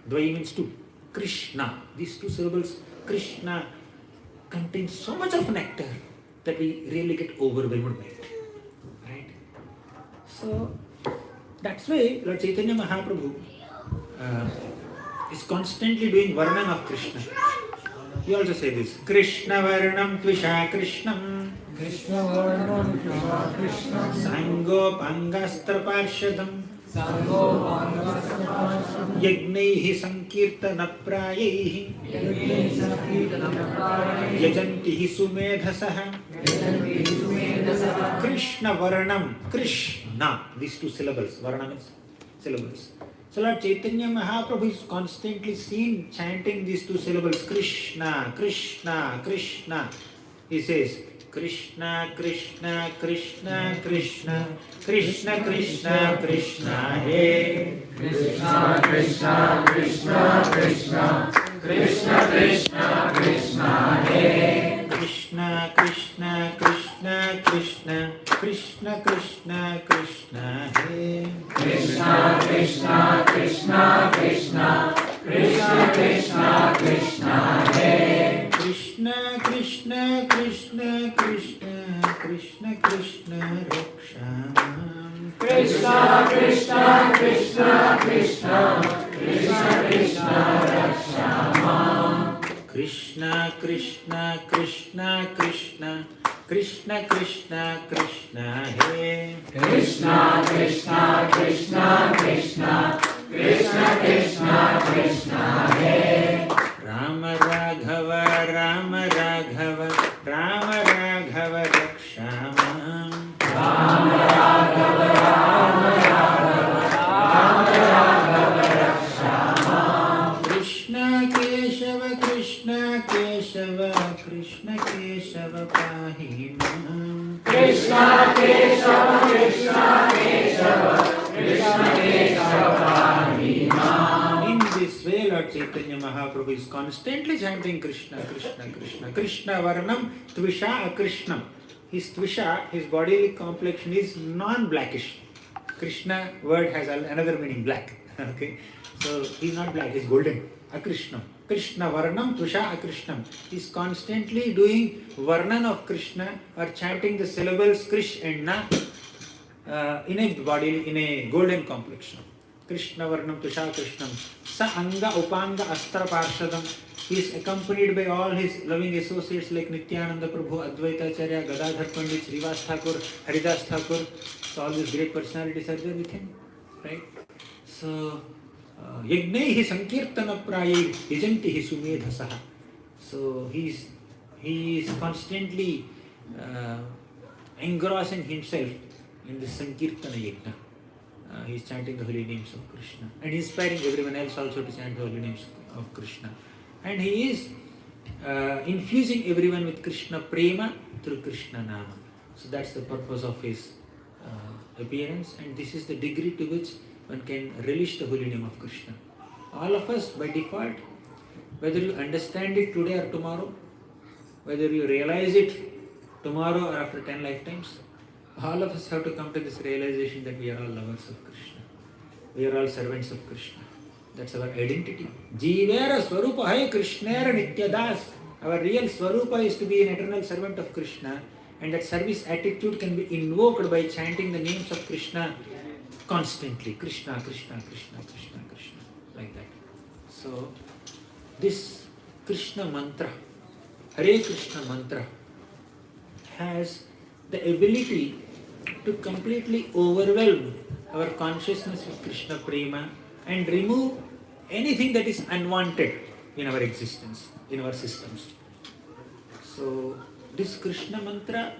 Dvayi means two. Krishna. These two syllables, Krishna, contains so much of nectar that we really get overwhelmed by it. Right? So, that's why Lord Chaitanya Mahaprabhu is constantly doing Varnan of Krishna. He also says this, Krishna Varnam Tvisha Krishnam Krishna Varnam Krishna Krishna Sango Pangastra Parshadam Sango Pangastra Parshadam Yagnaihi Sankirtana Prayahi Yajantihi Sumedhasaha Krishna Varnam, Krishna, these two syllables, Varna means syllables. So Lord Chaitanya Mahaprabhu is constantly seen chanting these two syllables, Krishna, Krishna, Krishna. He says, Krishna, Krishna, Krishna, Krishna, Krishna, Krishna, Krishna, Hey. Krishna, Krishna, Krishna, Krishna, Krishna, Krishna, Krishna, Hey. Krishna, Krishna, Krishna, Krishna, Krishna, Krishna, Krishna, Hey. Krishna, Krishna, Krishna, Krishna, Krishna, Krishna, Krishna, Hey. Krishna, Krishna, Krishna, Krishna, Krishna, Krishna, Raksham. Krishna, Krishna, Krishna, Krishna, Krishna, Krishna, Rakshama. Krishna, Krishna, Krishna, Krishna, Krishna, Krishna, Krishna, Hey. Krishna, Krishna, Krishna, Krishna, Krishna, Krishna, Krishna, Hey. Rama Raghava, Rama Raghava, Rama Raghava, Rakshama. Rama Raghava, Rama Raghava, Rama Raghava, Rakshama. Krishna Keshava, Krishna Keshava, Krishna Keshava pahi mam. Krishna Keshava, Krishna Keshava, Krishna Keshava pahi mam. In this way, Lord Chaitanya Mahaprabhu is constantly chanting Krishna, Krishna, Krishna. Krishna Varnam Tvisha Akrishnam. His Tvisha, his bodily complexion is non-blackish. Krishna word has another meaning, black. Okay, so he's not black, he's golden. Akrishnam. Krishna Varnam Tvisha Akrishnam. He's constantly doing Varnan of Krishna or chanting the syllables Krish and Na in a body, in a golden complexion. Krishna Varnam Tvisha Krishnam. Sa Anga Upanga Astra Parshadam. He is accompanied by all his loving associates like Nityananda Prabhu, Advaita Acharya, Gadadhar Pandit, Srivas Thakur, Haridas Thakur. So all these great personalities are there with him, right? So Yagnaihi Sankirtana Prayai Hijantihi Sumedhasaha. So he is constantly engrossing himself in the Sankirtana Yajna. He is chanting the holy names of Krishna and inspiring everyone else also to chant the holy names of Krishna. And he is infusing everyone with Krishna Prema through Krishna Nama. So that's the purpose of his appearance, and this is the degree to which one can relish the holy name of Krishna. All of us by default, whether you understand it today or tomorrow, whether you realize it tomorrow or after 10 lifetimes, all of us have to come to this realization that we are all lovers of Krishna. We are all servants of Krishna. That's our identity. Jivera Swarupa hai Krishnera Nityadas. Our real Swarupa is to be an eternal servant of Krishna, and that service attitude can be invoked by chanting the names of Krishna constantly. Krishna, Krishna, Krishna, Krishna, Krishna. Like that. So, this Krishna mantra, Hare Krishna mantra, has the ability to completely overwhelm our consciousness with Krishna Prema and remove anything that is unwanted in our existence, in our systems. So, this Krishna mantra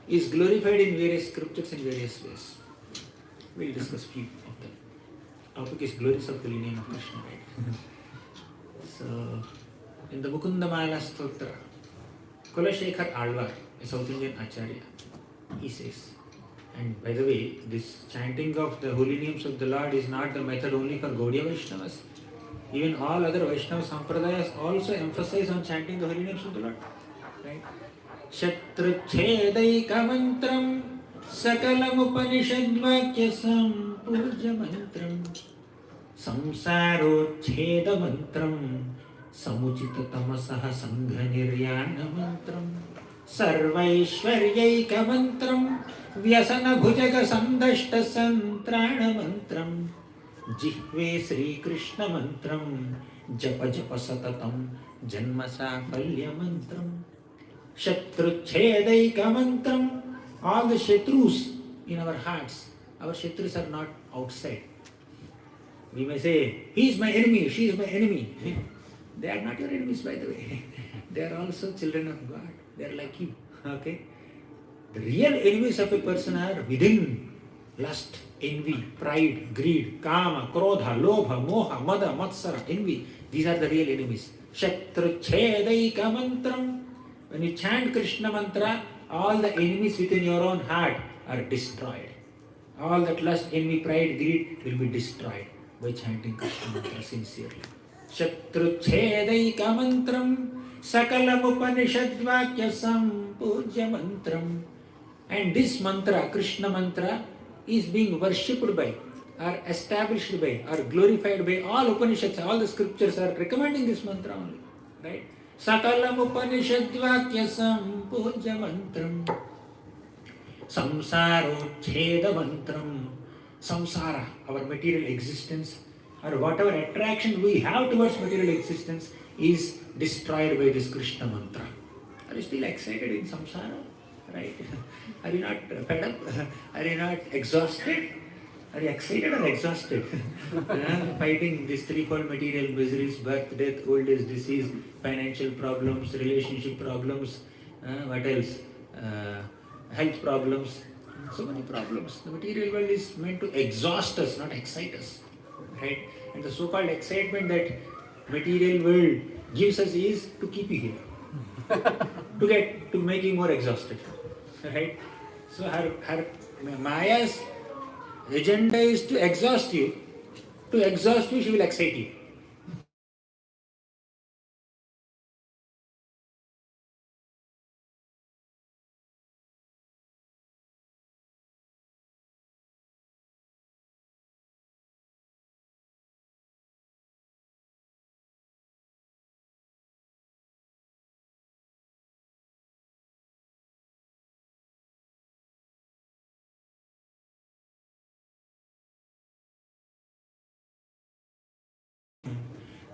is glorified in various scriptures in various ways. We'll discuss few of them. Topic is glories of the name of Krishna, right? So, in the Mukundamala Stotra, Kulashekar Alvar, a South Indian Acharya, he says, and by the way, this chanting of the holy names of the Lord is not the method only for Gaudiya Vaishnavas. Even all other Vaishnava Sampradayas also emphasize on chanting the holy names of the Lord. Right? Shatruchedai Kamantram Sakalam Upanishad Vakya Sampurja Mantram Samsaro Cheda Mantram Samuchita Tamasaha Sangha Niryana Mantram Sarvaishwaryai Kamantram Vyasana Bhujaga Sandashta Santrana Mantram Jihve Sri Krishna Mantram Japa Japa Satatam Janma Safalya Mantram Shatruchedai Kamantram. All the Shatrus in our hearts, our Shatrus are not outside. We may say, he is my enemy, she is my enemy. They are not your enemies, by the way. They are also children of God. They are like you. Okay? The real enemies of a person are within. Lust, envy, pride, greed, kama, krodha, lobha, moha, mada, matsara, envy. These are the real enemies. Shatruchedai Kamantram. When you chant Krishna mantra, all the enemies within your own heart are destroyed. All that lust, envy, pride, greed will be destroyed by chanting Krishna mantra sincerely. Shatruchedai Kamantram Sakalam Upanishad Vakya Sampurja Mantram. And this mantra, Krishna mantra, is being worshipped by, or established by, or glorified by all Upanishads. All the scriptures are recommending this mantra only. Right? Sakalam Upanishad Vakya Sampurja Mantram Samsaro Cheda Mantram. Samsara, our material existence, or whatever attraction we have towards material existence, is destroyed by this Krishna mantra. Are you still excited in samsara? Right? Are you not fed up? Are you not exhausted? Are you excited or exhausted? Fighting these threefold material miseries, birth, death, old age, disease, financial problems, relationship problems, what else? Health problems. So many problems. The material world is meant to exhaust us, not excite us. Right? And the so-called excitement that material world gives us is to keep you here. to make you more exhausted. Right? So her Maya's agenda is to exhaust you. To exhaust you, she will excite you.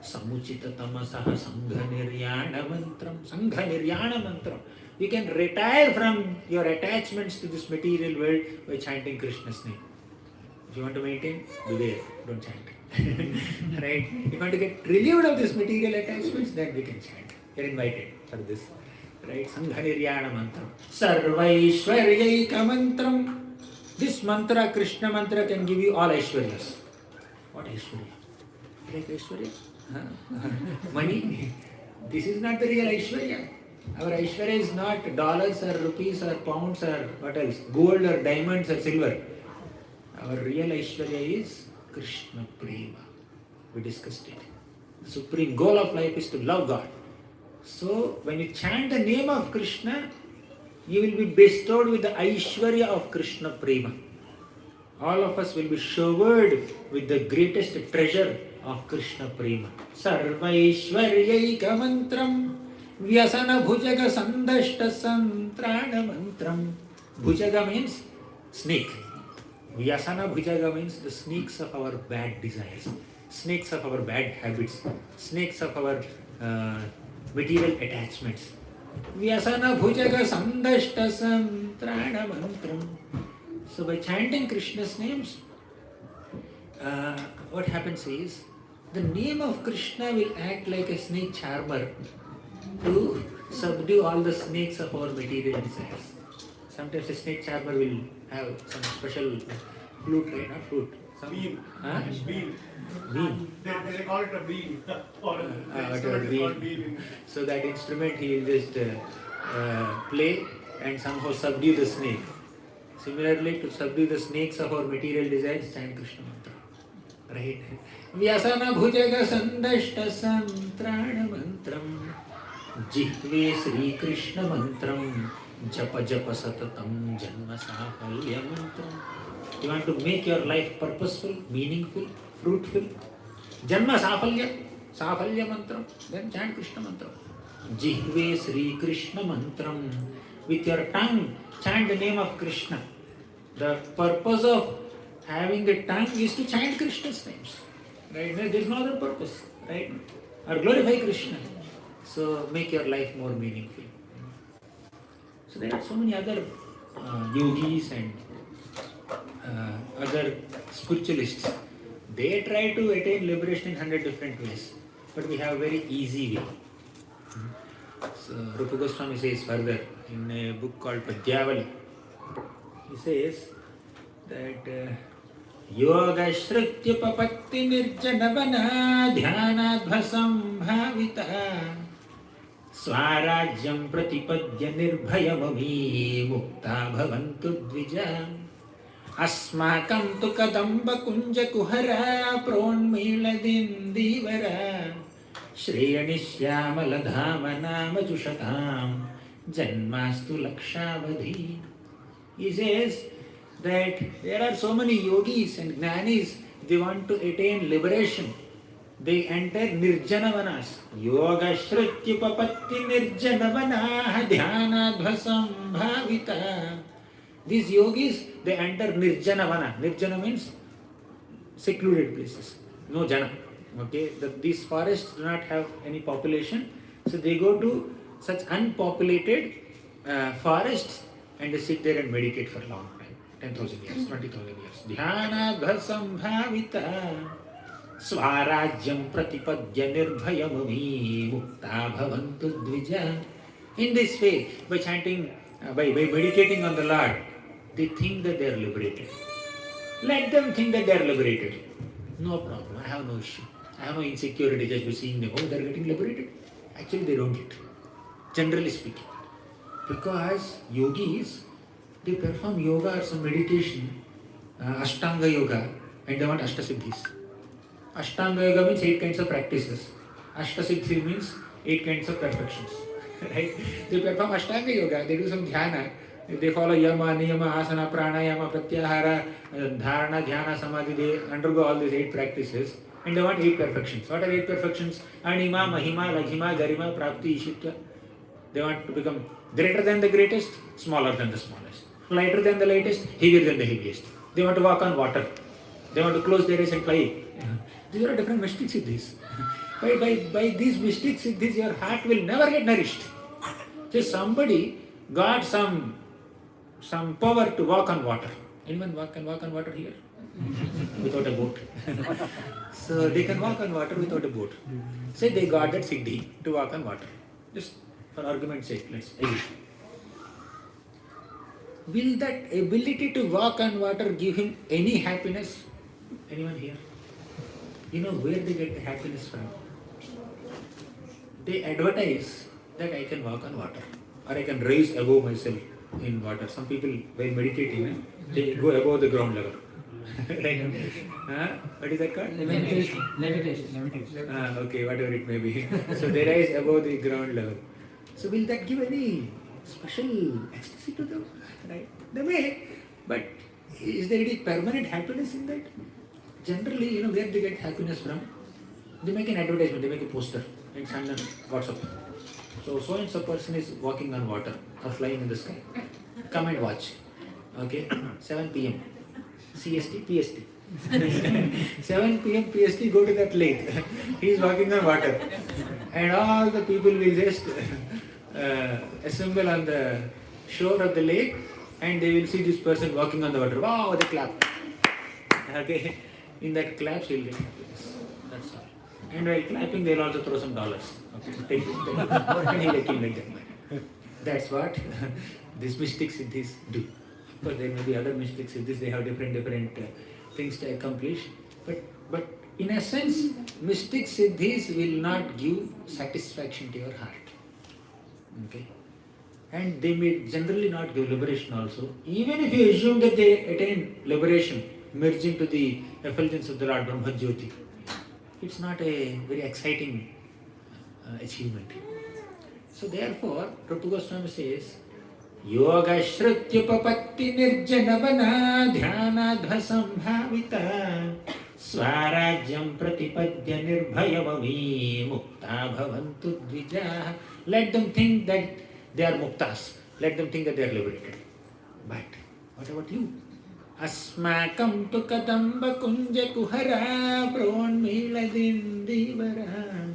Samuchita tamasaha sangha niryana mantram. You can retire from your attachments to this material world by chanting Krishna's name. If you want to maintain, beware, don't chant. Right? If you want to get relieved of this material attachments, then we can chant. You're invited for this. Right? Sangha niryana mantram. Sarvaishwaryaika mantram. This mantra, Krishna mantra, can give you all Aishwaryas. What Aishwarya? Like Aishwarya? Money. This is not the real Aishwarya. Our Aishwarya is not dollars or rupees or pounds or what else, gold or diamonds or silver. Our real Aishwarya is Krishna Prema. We discussed it. The supreme goal of life is to love God. So when you chant the name of Krishna, you will be bestowed with the Aishwarya of Krishna Prema. All of us will be showered with the greatest treasure of Krishna Prema. Sarvaishwaryaika mantram vyasana bhujaga sandashta santrana mantram. Bhujaga means snake. Vyasana bhujaga means the snakes of our bad desires, snakes of our bad habits, snakes of our material attachments. Vyasana bhujaga sandashta santrana mantram. So by chanting Krishna's names, what happens is, the name of Krishna will act like a snake charmer to subdue all the snakes of our material desires. Sometimes a snake charmer will have some special flute, right? Not flute. Bean. Huh? Bean. Bean. They call it a bean. Or Whatever, bean. So that instrument he will just play and somehow subdue the snake. Similarly, to subdue the snakes of our material desires, chant Krishna mantra. Right? Vyasana bhujaga sandashta santrana mantram jihve Sri Krishna mantram japa japa satatam janma safalya mantram. You want to make your life purposeful, meaningful, fruitful? Janma safalya mantram. Then chant Krishna mantram. Jihve Sri Krishna mantram. With your tongue, chant the name of Krishna. The purpose of having a tongue is to chant Krishna's names. Right? There is no other purpose. Right? Or glorify Krishna. So make your life more meaningful. So there are so many other yogis and other spiritualists. They try to attain liberation in 100 different ways. But we have a very easy way. So Rupa Goswami says further in a book called Padyavali, he says that Yoga Shritya Papatti Nirjanavana Dhyanadbhasam Bhavita Swarajyam Pratipadya Nirbhayamami Mukta Bhavantu Dvija Asmakam Tu Kadamba Kunja Kuhara Pronmiladin Divara Shreyanishyamala Dhama Nama Jushatam Janmastu Lakshavadhi. He says that there are so many yogis and jnanis, they want to attain liberation. They enter nirjanavanas. Yoga shritya papatti nirjanavana dhyanadvasam bhavita. These yogis, they enter nirjanavana. Nirjana means secluded places. No jana. Okay, these forests do not have any population, so they go to such unpopulated forests and they sit there and meditate for a long time, 10,000 years, 20,000 years. Dhyana bhasam bhavita swarajyam pratipadya nirbhayamami mukta bhavantu dvija. In this way, by chanting, by meditating on the Lord, they think that they are liberated. Let them think that they are liberated. No problem, I have no issue. I have no insecurity just by seeing them. Oh, they are getting liberated. Actually, they don't get. generally speaking. Because yogis, they perform yoga or some meditation, Ashtanga yoga, and they want Ashtasiddhis. Ashtanga yoga means 8 kinds of practices. Ashtasiddhi means 8 kinds of perfections. Right? They perform Ashtanga yoga, they do some dhyana, they follow yama, niyama, asana, pranayama, pratyahara, dharana, dhyana, samadhi, they undergo all these 8 practices and they want 8 perfections. What are 8 perfections? Anima, mahima, laghima, garima, prapti, ishitya. They want to become greater than the greatest, smaller than the smallest, lighter than the lightest, heavier than the heaviest. They want to walk on water. They want to close their eyes and fly. These are different mystic siddhis. By these mystic siddhis, your heart will never get nourished. Just somebody got some power to walk on water. Anyone can walk on water here? Without a boat. So they can walk on water without a boat. Say they got that siddhi to walk on water. Just for argument's sake, let's agree. Will that ability to walk on water give him any happiness? Anyone here? You know where they get the happiness from? They advertise that I can walk on water or I can rise above myself in water. Some people, while meditating, they go above the ground level. Right? What is that called? Levitation. Okay, whatever it may be. So they rise above the ground level. So will that give any special ecstasy to them? Right? They may, but is there any permanent happiness in that? Generally, where they get happiness from? They make an advertisement, they make a poster and send on WhatsApp. So and so person is walking on water or flying in the sky. Come and watch. Okay, 7 p.m. CST, PST. 7 p.m. PST, go to that lake. He is walking on water. And all the people will just assemble on the shore of the lake and they will see this person walking on the water. Wow, they clap. Okay, in that clap, he will get happiness. That's all. And while clapping, they will also throw some dollars. Okay, take this, and he will accumulate that money. That's what these mystic siddhis do. But there may be other mystic siddhis, they have different things to accomplish. But in a sense, mystic siddhis will not give satisfaction to your heart. Okay? And they may generally not give liberation also. Even if you assume that they attain liberation, merge into the effulgence of the Lord Brahma Jyoti, it's not a very exciting achievement. So therefore, Prabhu Goswami says, Yoga Shrutyupapatti Nirjanavana Dhyanadha Sambhavita Swarajyam Pratipadya Nirbhayamami Mukta Bhavantu Dvija. Let them think that they are muktas. Let them think that they are liberated. But what about you? Asmakam tu kadamba kunja kuhara pronmila dindivara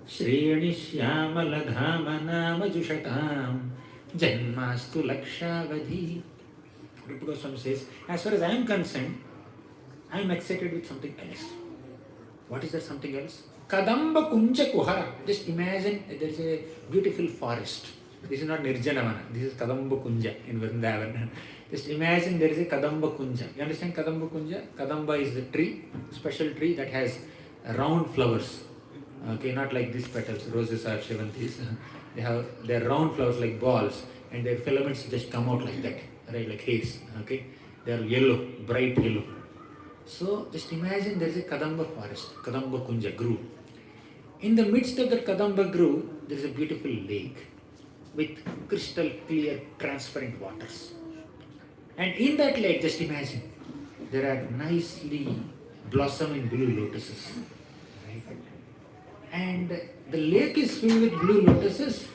Shriyani shyamala dhamana majushatam Janmastu lakshavadhi. Rupa Goswami says, as far as I am concerned, I am excited with something else. What is that something else? Kadamba kunja kuhara. Just imagine there is a beautiful forest. This is not Nirjanavana. This is Kadamba Kunja in Vrindavan. Just imagine there is a Kadamba Kunja. You understand Kadamba Kunja? Kadamba is the tree, special tree that has round flowers. Okay, not like these petals, roses or shevantis. They are round flowers like balls and their filaments just come out like that, right, like hairs. Okay, they are yellow, bright yellow. So just imagine there is a Kadamba forest, Kadamba Kunja grove. In the midst of the Kadamba grove, there is a beautiful lake with crystal clear, transparent waters. And in that lake, just imagine, there are nicely blossoming blue lotuses. Right? And the lake is filled with blue lotuses,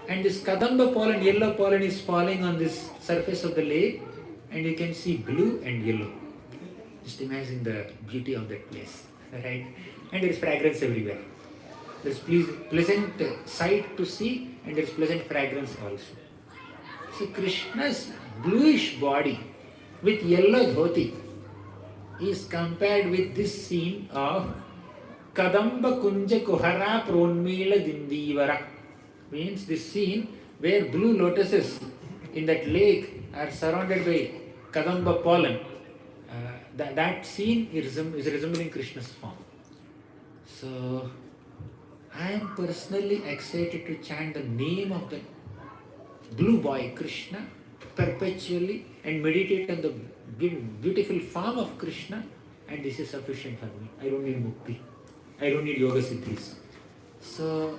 and this Kadamba pollen, yellow pollen is falling on this surface of the lake, and you can see blue and yellow. Just imagine the beauty of that place. Right? And there is fragrance everywhere. There is pleasant sight to see, and there is pleasant fragrance also. So Krishna's bluish body with yellow dhoti is compared with this scene of Kadamba Kunja Kuhara Pronmila Dindivara. Means this scene where blue lotuses in that lake are surrounded by Kadamba pollen. That scene is resembling Krishna's form. So I am personally excited to chant the name of the blue boy Krishna perpetually and meditate on the beautiful form of Krishna, and this is sufficient for me. I don't need mukti. I don't need yoga siddhis. So,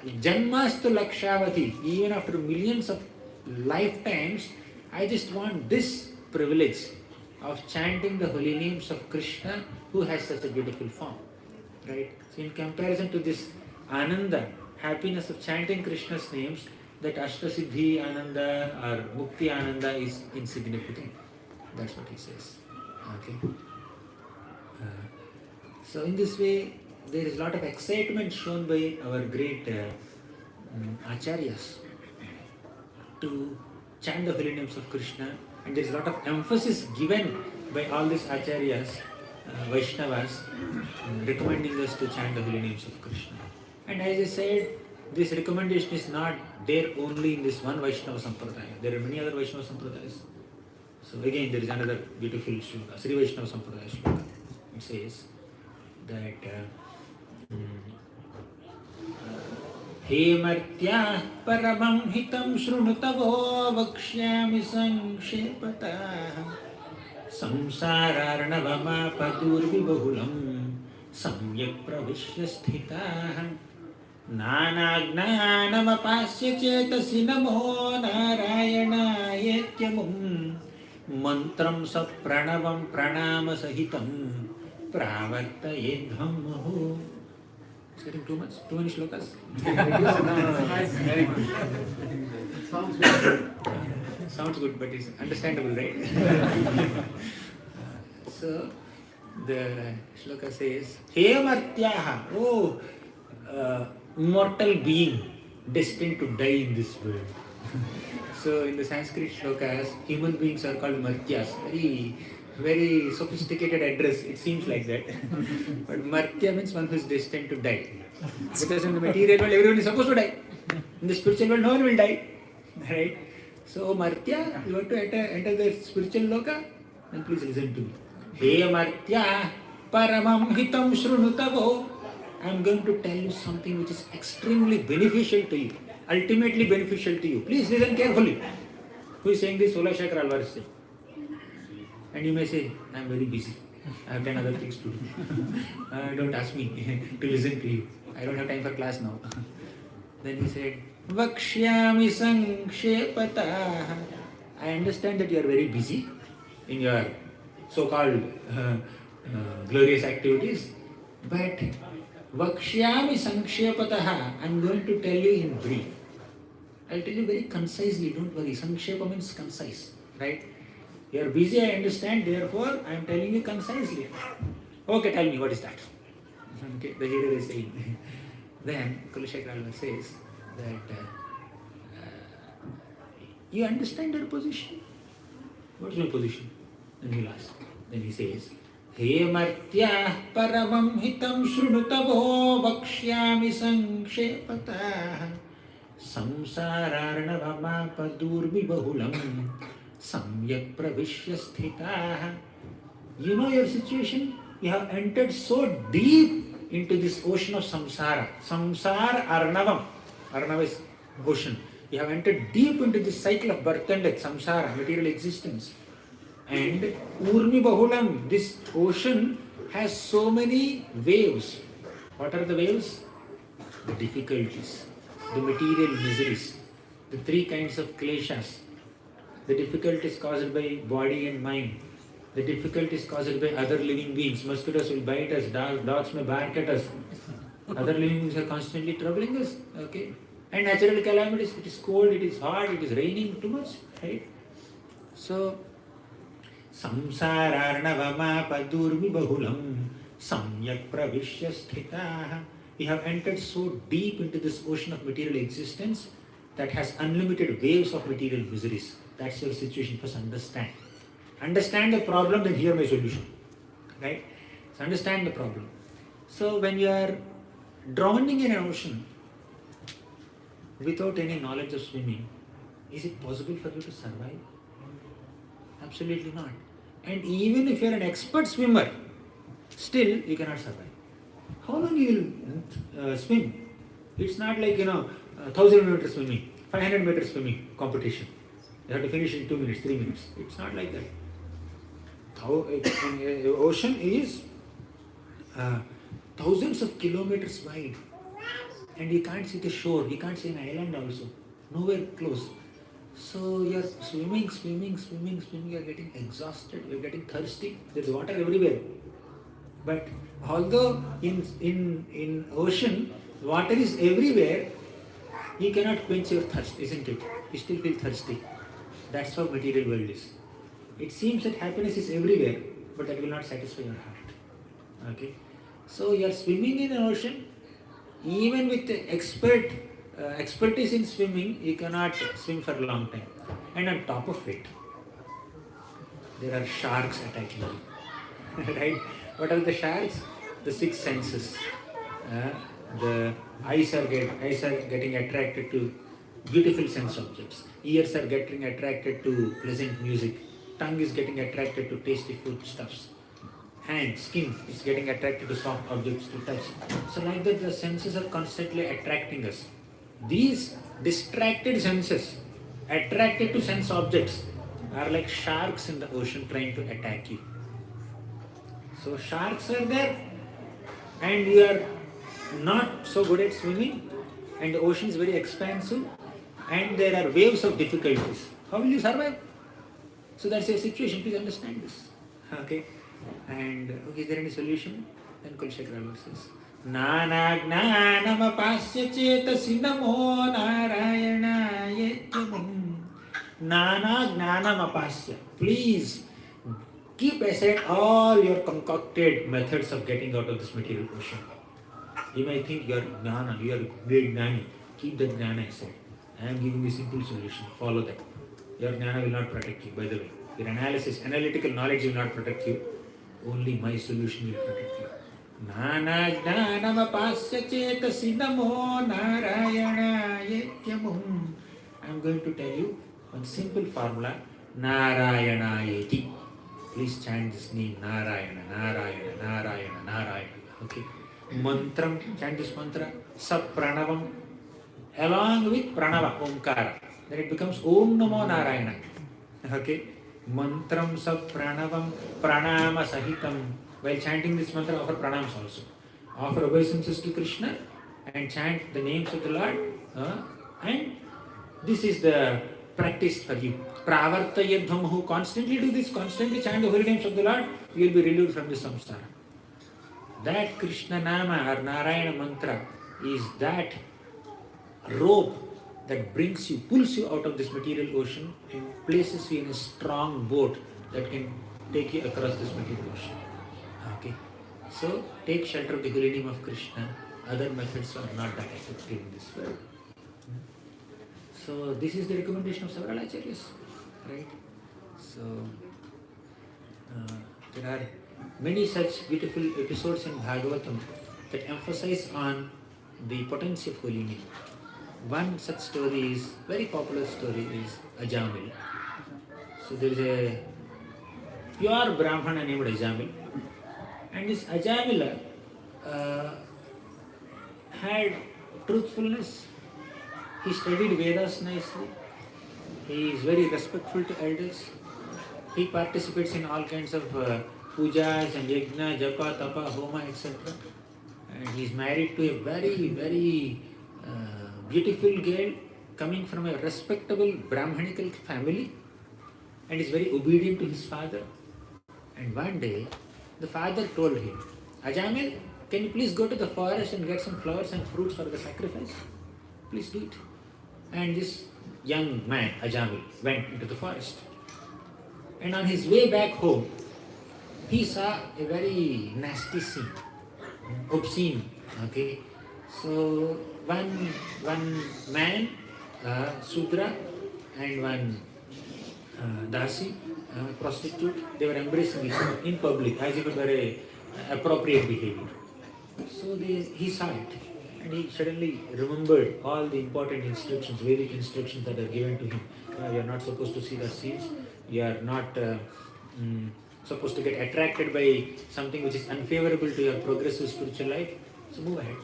Janmastu Lakshavati, even after millions of lifetimes, I just want this privilege of chanting the holy names of Krishna who has such a beautiful form. Right? So, in comparison to this Ananda, happiness of chanting Krishna's names, that Ashtasiddhi Ananda or Mukti Ananda is insignificant. That's what he says. Okay. So in this way, there is a lot of excitement shown by our great acharyas to chant the holy names of Krishna, and there is a lot of emphasis given by all these acharyas, Vaishnavas, recommending us to chant the holy names of Krishna. And as I said, this recommendation is not there only in this one Vaishnava Sampradaya. There are many other Vaishnava Sampradayas. So again, there is another beautiful shloka, Sri Vaishnava Sampradaya shloka. It says that He Martya Paramam Hitam Shrunutavo Vakshyami Sanshepatah Samsararnavama Padurvibahulam Samyak Pravishya Sthitah Nanagnanamapasya Chetasi Namo Narayanayetyamun Mantram Sapranavam Pranama Sahitam Pravartayedham Maho. Is getting too much? Too many shlokas? Sounds good. Sounds good, but it's understandable, right? So, the shloka says, He Martyaha, oh, immortal being destined to die in this world. So, in the Sanskrit shlokas, human beings are called Martyas. Very sophisticated address, it seems like that. But Martya means one who is destined to die. Because in the material world, everyone is supposed to die. In the spiritual world, no one will die. Right? So, Martya, you want to enter the spiritual loka? Then please listen to me. He Martya Paramam Hitam Shrunutavo. I am going to tell you something which is extremely beneficial to you. Ultimately beneficial to you. Please listen carefully. Who is saying this? Sola Shakra Alvar is saying. And you may say, I am very busy. I have 10 other things to do. Don't ask me to listen to you. I don't have time for class now. Then he said, Vakshyami Sanshepatah. I understand that you are very busy in your so-called glorious activities. But Vakshyami Sanshepatah, I am going to tell you in brief. I will tell you very concisely, don't worry. Sangshepa means concise, right? You are busy, I understand, therefore I am telling you concisely. Okay, tell me, what is that? Okay, the hero is saying. Then Kulashekara says that you understand your position? What is your position? Then he asks. Then he says, He Martya Paramam Hitam Shrunutavo Vakshyami Sanshepatah Samsararnavama Padurmi Bahulam Samyak Pravishya Sthitah. You know your situation? You have entered so deep into this ocean of samsara. Samsara Arnavam. Arnav is ocean. You have entered deep into this cycle of birth and death, samsara, material existence. And Urmi Bahulam, this ocean has so many waves. What are the waves? The difficulties, the material miseries, the three kinds of kleshas. The difficulties caused by body and mind. The difficulties caused by other living beings. Mosquitoes will bite us, dogs may bark at us. Other living beings are constantly troubling us. Okay? And natural calamities, it is cold, it is hot, it is raining too much. Right? So, Samsararnavama padurmi bahulam samyak pravishya sthitah. We have entered so deep into this ocean of material existence that has unlimited waves of material miseries. That's your situation. First understand. Understand the problem, then hear my solution. Right? So understand the problem. So when you are drowning in an ocean without any knowledge of swimming, is it possible for you to survive? Absolutely not. And even if you are an expert swimmer, still you cannot survive. How long you will swim? It's not like, 1,000 meters swimming, 500 meters swimming competition. You have to finish in 2 minutes, 3 minutes. It's not like that. Ocean is thousands of kilometers wide, and you can't see the shore, you can't see an island also, nowhere close. So you're swimming, you're getting exhausted, you're getting thirsty, there's water everywhere. But although in ocean, water is everywhere, you cannot quench your thirst, isn't it? You still feel thirsty. That's how material world is. It seems that happiness is everywhere, but that will not satisfy your heart. Okay? So you are swimming in an ocean, even with expertise in swimming, you cannot swim for a long time. And on top of it, there are sharks attacking you. Right? What are the sharks? The 6 senses. The eyes are getting attracted to beautiful sense objects. Ears are getting attracted to pleasant music. Tongue is getting attracted to tasty foodstuffs. Hand, skin is getting attracted to soft objects to touch. So like that, the senses are constantly attracting us. These distracted senses, attracted to sense objects, are like sharks in the ocean trying to attack you. So sharks are there, and you are not so good at swimming, and the ocean is very expansive, and there are waves of difficulties. How will you survive? So that's your situation. Please understand this. Okay? And is there any solution? Then Kulshekhara says, Nana gnanam apasya chetasi namo narayanaye tyamam. Nana gnanam apasya. Please keep aside all your concocted methods of getting out of this material ocean. You may think you are gnana, you are great gnani. Keep that gnana aside. I am giving you a simple solution. Follow that. Your gnana will not protect you, by the way. Your analytical knowledge will not protect you. Only my solution will protect you. Nana gnanam apasya chetasi namo narayanaye tyamam. I am going to tell you one simple formula. Narayanayeti. Please chant this name. Narayana, Narayana, Narayana, Narayana. Okay. Mantram. Chant this mantra. Sapranavam. Along with pranava, omkara. Then it becomes Om Namo Narayana. Okay. Mantram sab pranavam pranama sahitam. While chanting this mantra, offer pranams also. Offer obeisances to Krishna and chant the names of the Lord. And this is the practice for you. Pravartayadham, who constantly do this, constantly chant the holy names of the Lord, you will be relieved from this samsara. That Krishna Nama or Narayana mantra is that rope that brings you, pulls you out of this material ocean and places you in a strong boat that can take you across this material ocean. Okay. So take shelter of the holy name of Krishna. Other methods are not that effective in this world. So this is the recommendation of several acharyas, right? So there are many such beautiful episodes in Bhagavatam that emphasize on the potency of holy name. One such story is, very popular story is Ajamil. So there is a pure Brahmana named Ajamil, and this Ajamila had truthfulness. He studied Vedas nicely. He is very respectful to elders. He participates in all kinds of pujas and yajna, japa, tapa, homa, etc. And he is married to a very, very beautiful girl coming from a respectable Brahmanical family, and is very obedient to his father. And one day, the father told him, Ajamil, can you please go to the forest and get some flowers and fruits for the sacrifice? Please do it. And this young man, Ajamil, went into the forest. And on his way back home, he saw a very nasty scene, obscene. Okay, so one man, Sudra, and one Dasi, prostitute, they were embracing each other in public as if it were a appropriate behavior. So he saw it, and he suddenly remembered all the important instructions, Vedic instructions that are given to him. You are not supposed to see the scenes. You are not supposed to get attracted by something which is unfavorable to your progressive spiritual life. So move ahead.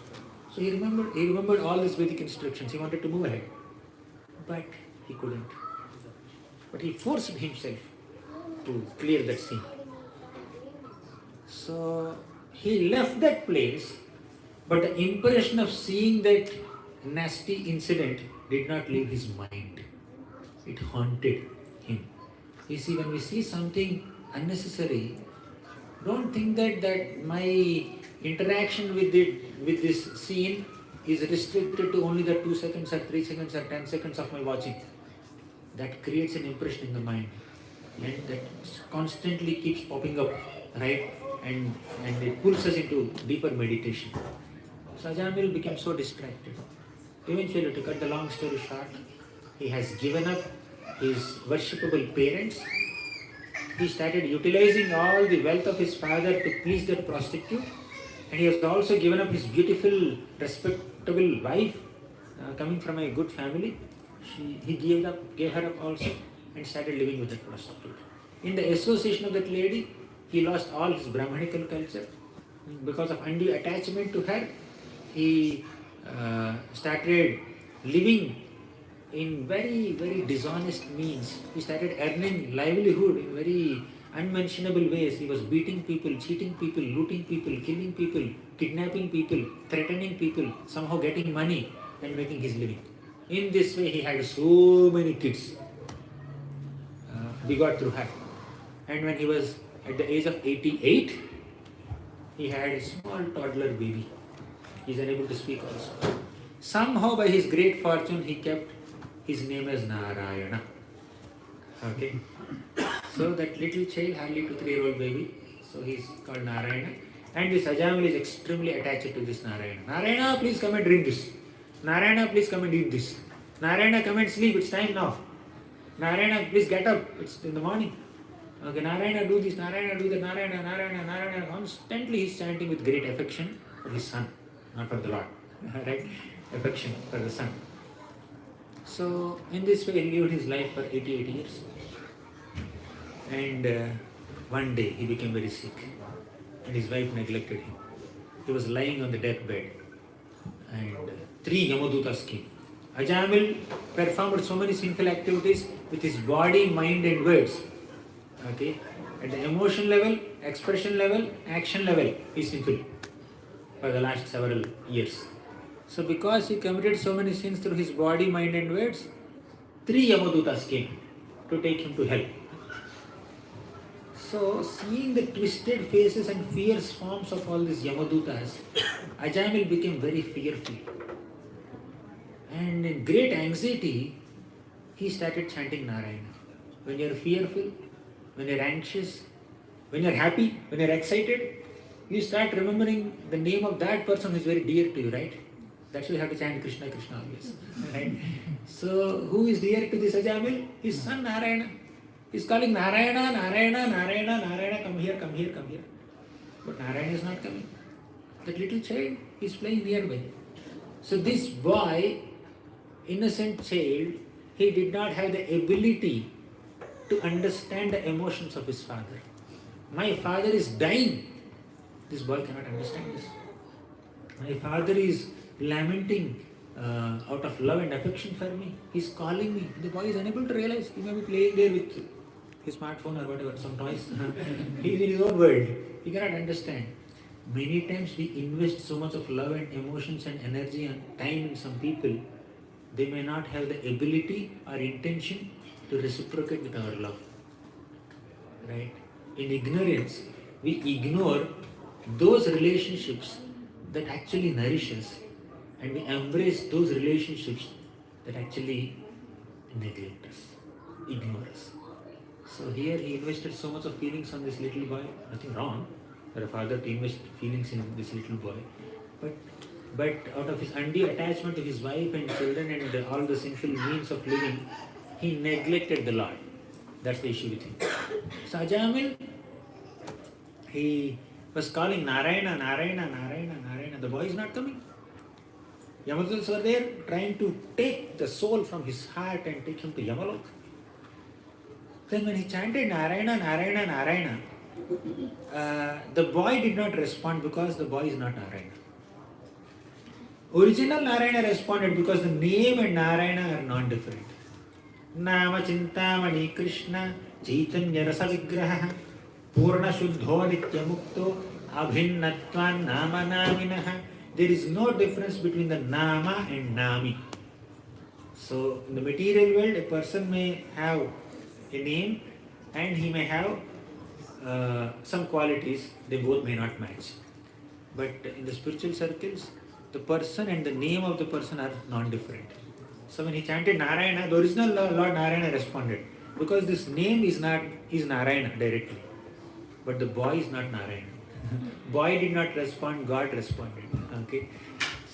So he remembered all these Vedic instructions. He wanted to move ahead, but he couldn't. But he forced himself to clear that scene. So he left that place, but the impression of seeing that nasty incident did not leave his mind. It haunted him. You see, when we see something unnecessary, don't think that my interaction with this scene is restricted to only the 2 seconds or 3 seconds or 10 seconds of my watching. That creates an impression in the mind, and that constantly keeps popping up, right? And it pulls us into deeper meditation. So Ajamil became so distracted. Eventually, to cut the long story short, he has given up his worshipable parents. He started utilizing all the wealth of his father to please that prostitute, and he has also given up his beautiful, respectable wife, coming from a good family. He gave her up also, and started living with that prostitute. In the association of that lady, he lost all his Brahmanical culture. Because of undue attachment to her, he started living in very, very dishonest means. He started earning livelihood in very unmentionable ways. He was beating people, cheating people, looting people, killing people, kidnapping people, threatening people, somehow getting money and making his living. In this way, he had so many kids begot through her. And when he was at the age of 88, he had a small toddler baby. He is unable to speak also. Somehow, by his great fortune, he kept his name as Narayana. Okay. So that little child, hardly 2 3-year-old baby, so he is called Narayana. And this Ajamil is extremely attached to this Narayana. Narayana, please come and drink this. Narayana, please come and eat this. Narayana, come and sleep. It's time now. Narayana, please get up. It's in the morning. Okay, Narayana, do this. Narayana, do that. Narayana, Narayana, Narayana. Constantly he is chanting with great affection for his son, not for the Lord. Right? Affection for the son. So, in this way, he lived his life for 88 years. And one day, he became very sick. And his wife neglected him. He was lying on the deathbed. And 3 Yamadutas came. Ajamil performed so many sinful activities with his body, mind and words. Okay? At the emotion level, expression level, action level, he is sinful for the last several years. So because he committed so many sins through his body, mind and words, 3 Yamadutas came to take him to hell. So seeing the twisted faces and fierce forms of all these Yamadutas, Ajamil became very fearful. And in great anxiety, he started chanting Narayana. When you are fearful, when you are anxious, when you are happy, when you are excited, you start remembering the name of that person who is very dear to you, right? That's why you have to chant Krishna, Krishna always. Right? So, who is dear to this Ajamil? His son Narayana. He is calling Narayana, Narayana, Narayana, Narayana, come here, come here, come here. But Narayana is not coming. That little child is playing nearby. So this boy, innocent child, he did not have the ability to understand the emotions of his father. My father is dying. This boy cannot understand this. My father is lamenting out of love and affection for me. He is calling me. The boy is unable to realize. He may be playing there with his smartphone or whatever, some toys. He is in his own world. He cannot understand. Many times we invest so much of love and emotions and energy and time in some people, they may not have the ability or intention to reciprocate with our love. Right? In ignorance, we ignore those relationships that actually nourish us, and we embrace those relationships that actually neglect us, ignore us. So here he invested so much of feelings on this little boy. Nothing wrong for a father to invest feelings in this little boy. But out of his undue attachment to his wife and children and all the sinful means of living, he neglected the Lord. That's the issue with him. So Ajamil, he was calling Narayana, Narayana, Narayana, Narayana. The boy is not coming. Yamadutas were there trying to take the soul from his heart and take him to Yamalok. Then when he chanted Narayana, Narayana, Narayana, the boy did not respond because the boy is not Narayana. Original Narayana responded because the name and Narayana are non-different. Nama Chintamani Krishna Chaitanya Rasa Vigraha Purna Shuddho Nitya Mukto Abhinnatvan Nama Naminaha. There is no difference between the Nama and Nami. So in the material world, a person may have a name and he may have some qualities, they both may not match. But in the spiritual circles, the person and the name of the person are non-different. So when he chanted Narayana, the original Lord Narayana responded, because this name is Narayana directly, but the boy is not Narayana. Boy did not respond, God responded. Okay,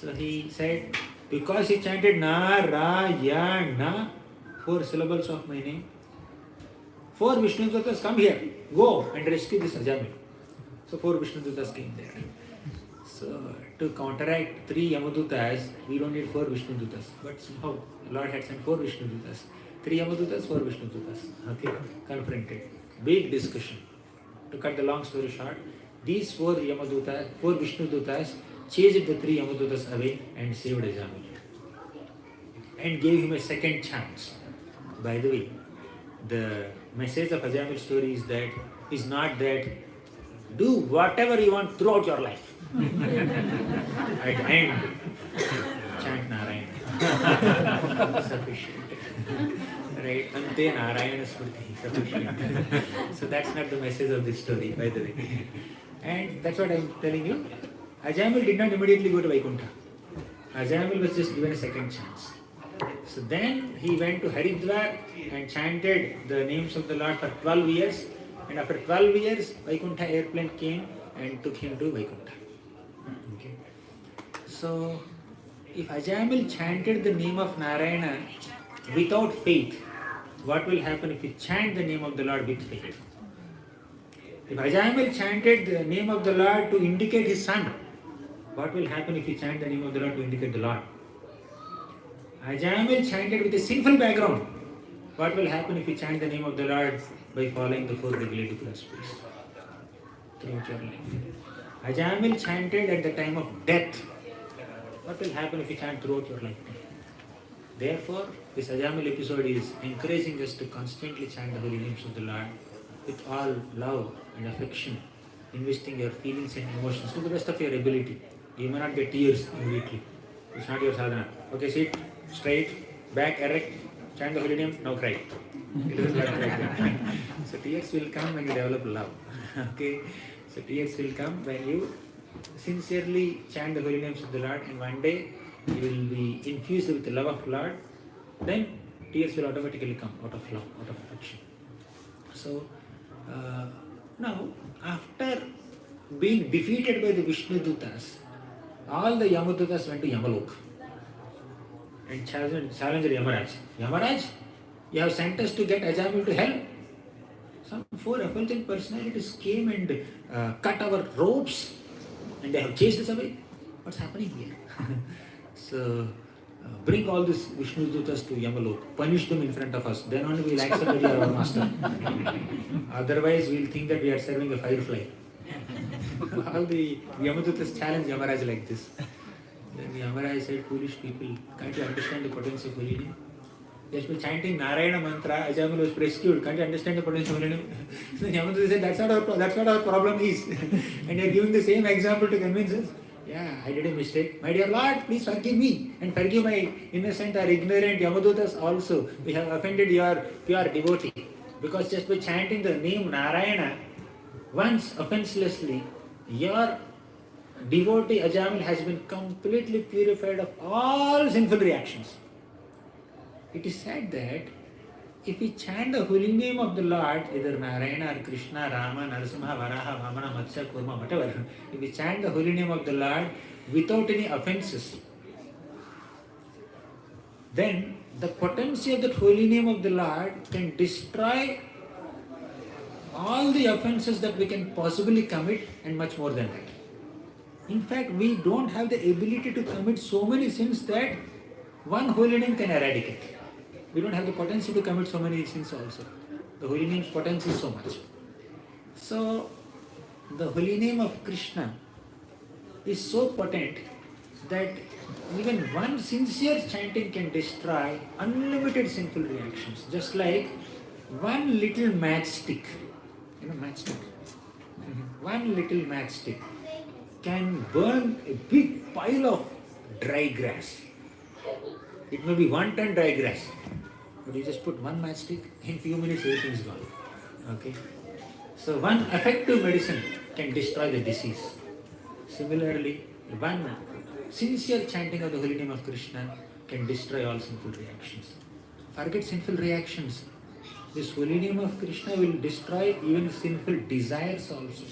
so he said, because he chanted Narayana, 4 syllables of my name, 4 Vishnudutas, come here, go and rescue this Ajamil. So 4 Vishnudutas came there. So to counteract 3 Yamadutas, we don't need 4 Vishnudutas. But somehow the Lord had sent 4 Vishnudutas. 3 Yamadutas, 4 Vishnudutas. Okay, confronted. Big discussion. To cut the long story short, these 4 Vishnudutas chased the 3 Yamadutas away and saved Ajamil. And gave him a second chance. By the way, the message of Ajamil's story is not that do whatever you want throughout your life. At the end, chant Narayana. Sufficient. Right? Ante Narayana Smriti. Sufficient. So that's not the message of this story, by the way. And that's what I'm telling you. Ajamil did not immediately go to Vaikuntha. Ajamil was just given a second chance. So then he went to Haridwar and chanted the names of the Lord for 12 years. And after 12 years, Vaikuntha airplane came and took him to Vaikuntha. Okay. So, if Ajamil chanted the name of Narayana without faith, what will happen if he chant the name of the Lord with faith? If Ajamil chanted the name of the Lord to indicate his son, what will happen if he chant the name of the Lord to indicate the Lord? Ajamil chanted with a sinful background. What will happen if he chant the name of the Lord by following the 4 regulative principles throughout your life? Ajamil chanted at the time of death. What will happen if you chant throughout your lifetime? Therefore, this Ajamil episode is encouraging us to constantly chant the holy names of the Lord with all love and affection, investing your feelings and emotions to the best of your ability. You may not get tears immediately. It's not your sadhana. Okay, sit straight, back erect, chant the holy name, now cry. It doesn't work like that. So tears will come when you develop love. Okay, so tears will come when you sincerely chant the holy names of the Lord, and one day you will be infused with the love of Lord. Then tears will automatically come out of love, out of affection. So now, after being defeated by the Vishnudutas, all the Yamadutas went to Yamalok and challenged Yamaraj. Yamaraj, you have sent us to get Ajamil to hell. Some 4 effulgent personalities came and cut our ropes and they have chased us away. What's happening here? So, bring all these Vishnudutas to Yamalok, punish them in front of us, then only we will accept that you are our master. Otherwise, we will think that we are serving a firefly. All the Yamadutas challenged Yamaraj like this. Then Yamaraj said, foolish people, can't you understand the potency of holy name? Just by chanting Narayana mantra, Ajamil was rescued. Can't you understand the potency of holy name? Then Yamaduta said, that's what our problem is. And you are giving the same example to convince us. Yeah, I did a mistake. My dear Lord, please forgive me and forgive my innocent or ignorant Yamadutas also. We have offended your pure devotee. Because just by chanting the name Narayana, once offenselessly, your devotee Ajamil has been completely purified of all sinful reactions. It is said that if we chant the holy name of the Lord, either Narayana or Krishna, Rama, Narasimha, Varaha, Vamana, Matsya, Kurma, whatever, if we chant the holy name of the Lord without any offenses, then the potency of that holy name of the Lord can destroy all the offenses that we can possibly commit and much more than that. In fact, we don't have the ability to commit so many sins that one holy name can eradicate. We don't have the potency to commit so many sins also. The holy name's potency is so much. So, the holy name of Krishna is so potent, that even one sincere chanting can destroy unlimited sinful reactions, just like one little matchstick, matchstick. One little matchstick can burn a big pile of dry grass. It may be 1 ton dry grass, but you just put one matchstick, in few minutes everything is gone. Okay? So one effective medicine can destroy the disease. Similarly, one sincere chanting of the holy name of Krishna can destroy all sinful reactions. Forget sinful reactions. This holy name of Krishna will destroy even sinful desires also,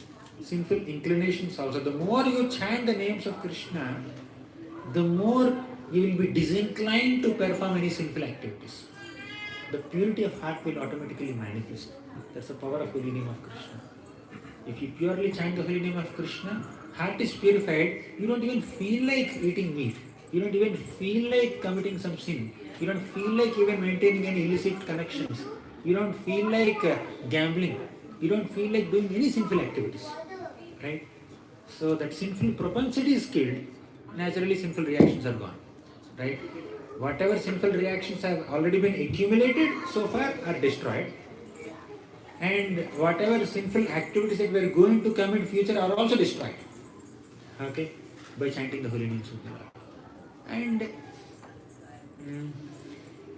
sinful inclinations also. The more you chant the names of Krishna, the more you will be disinclined to perform any sinful activities. The purity of heart will automatically manifest. That's the power of holy name of Krishna. If you purely chant the holy name of Krishna, heart is purified, you don't even feel like eating meat. You don't even feel like committing some sin. You don't feel like even maintaining any illicit connections. You don't feel like gambling. You don't feel like doing any sinful activities. Right? So that sinful propensity is killed, naturally sinful reactions are gone. Right? Whatever sinful reactions have already been accumulated so far are destroyed. And whatever sinful activities that we are going to come in future are also destroyed. Okay? By chanting the holy names of the Lord. And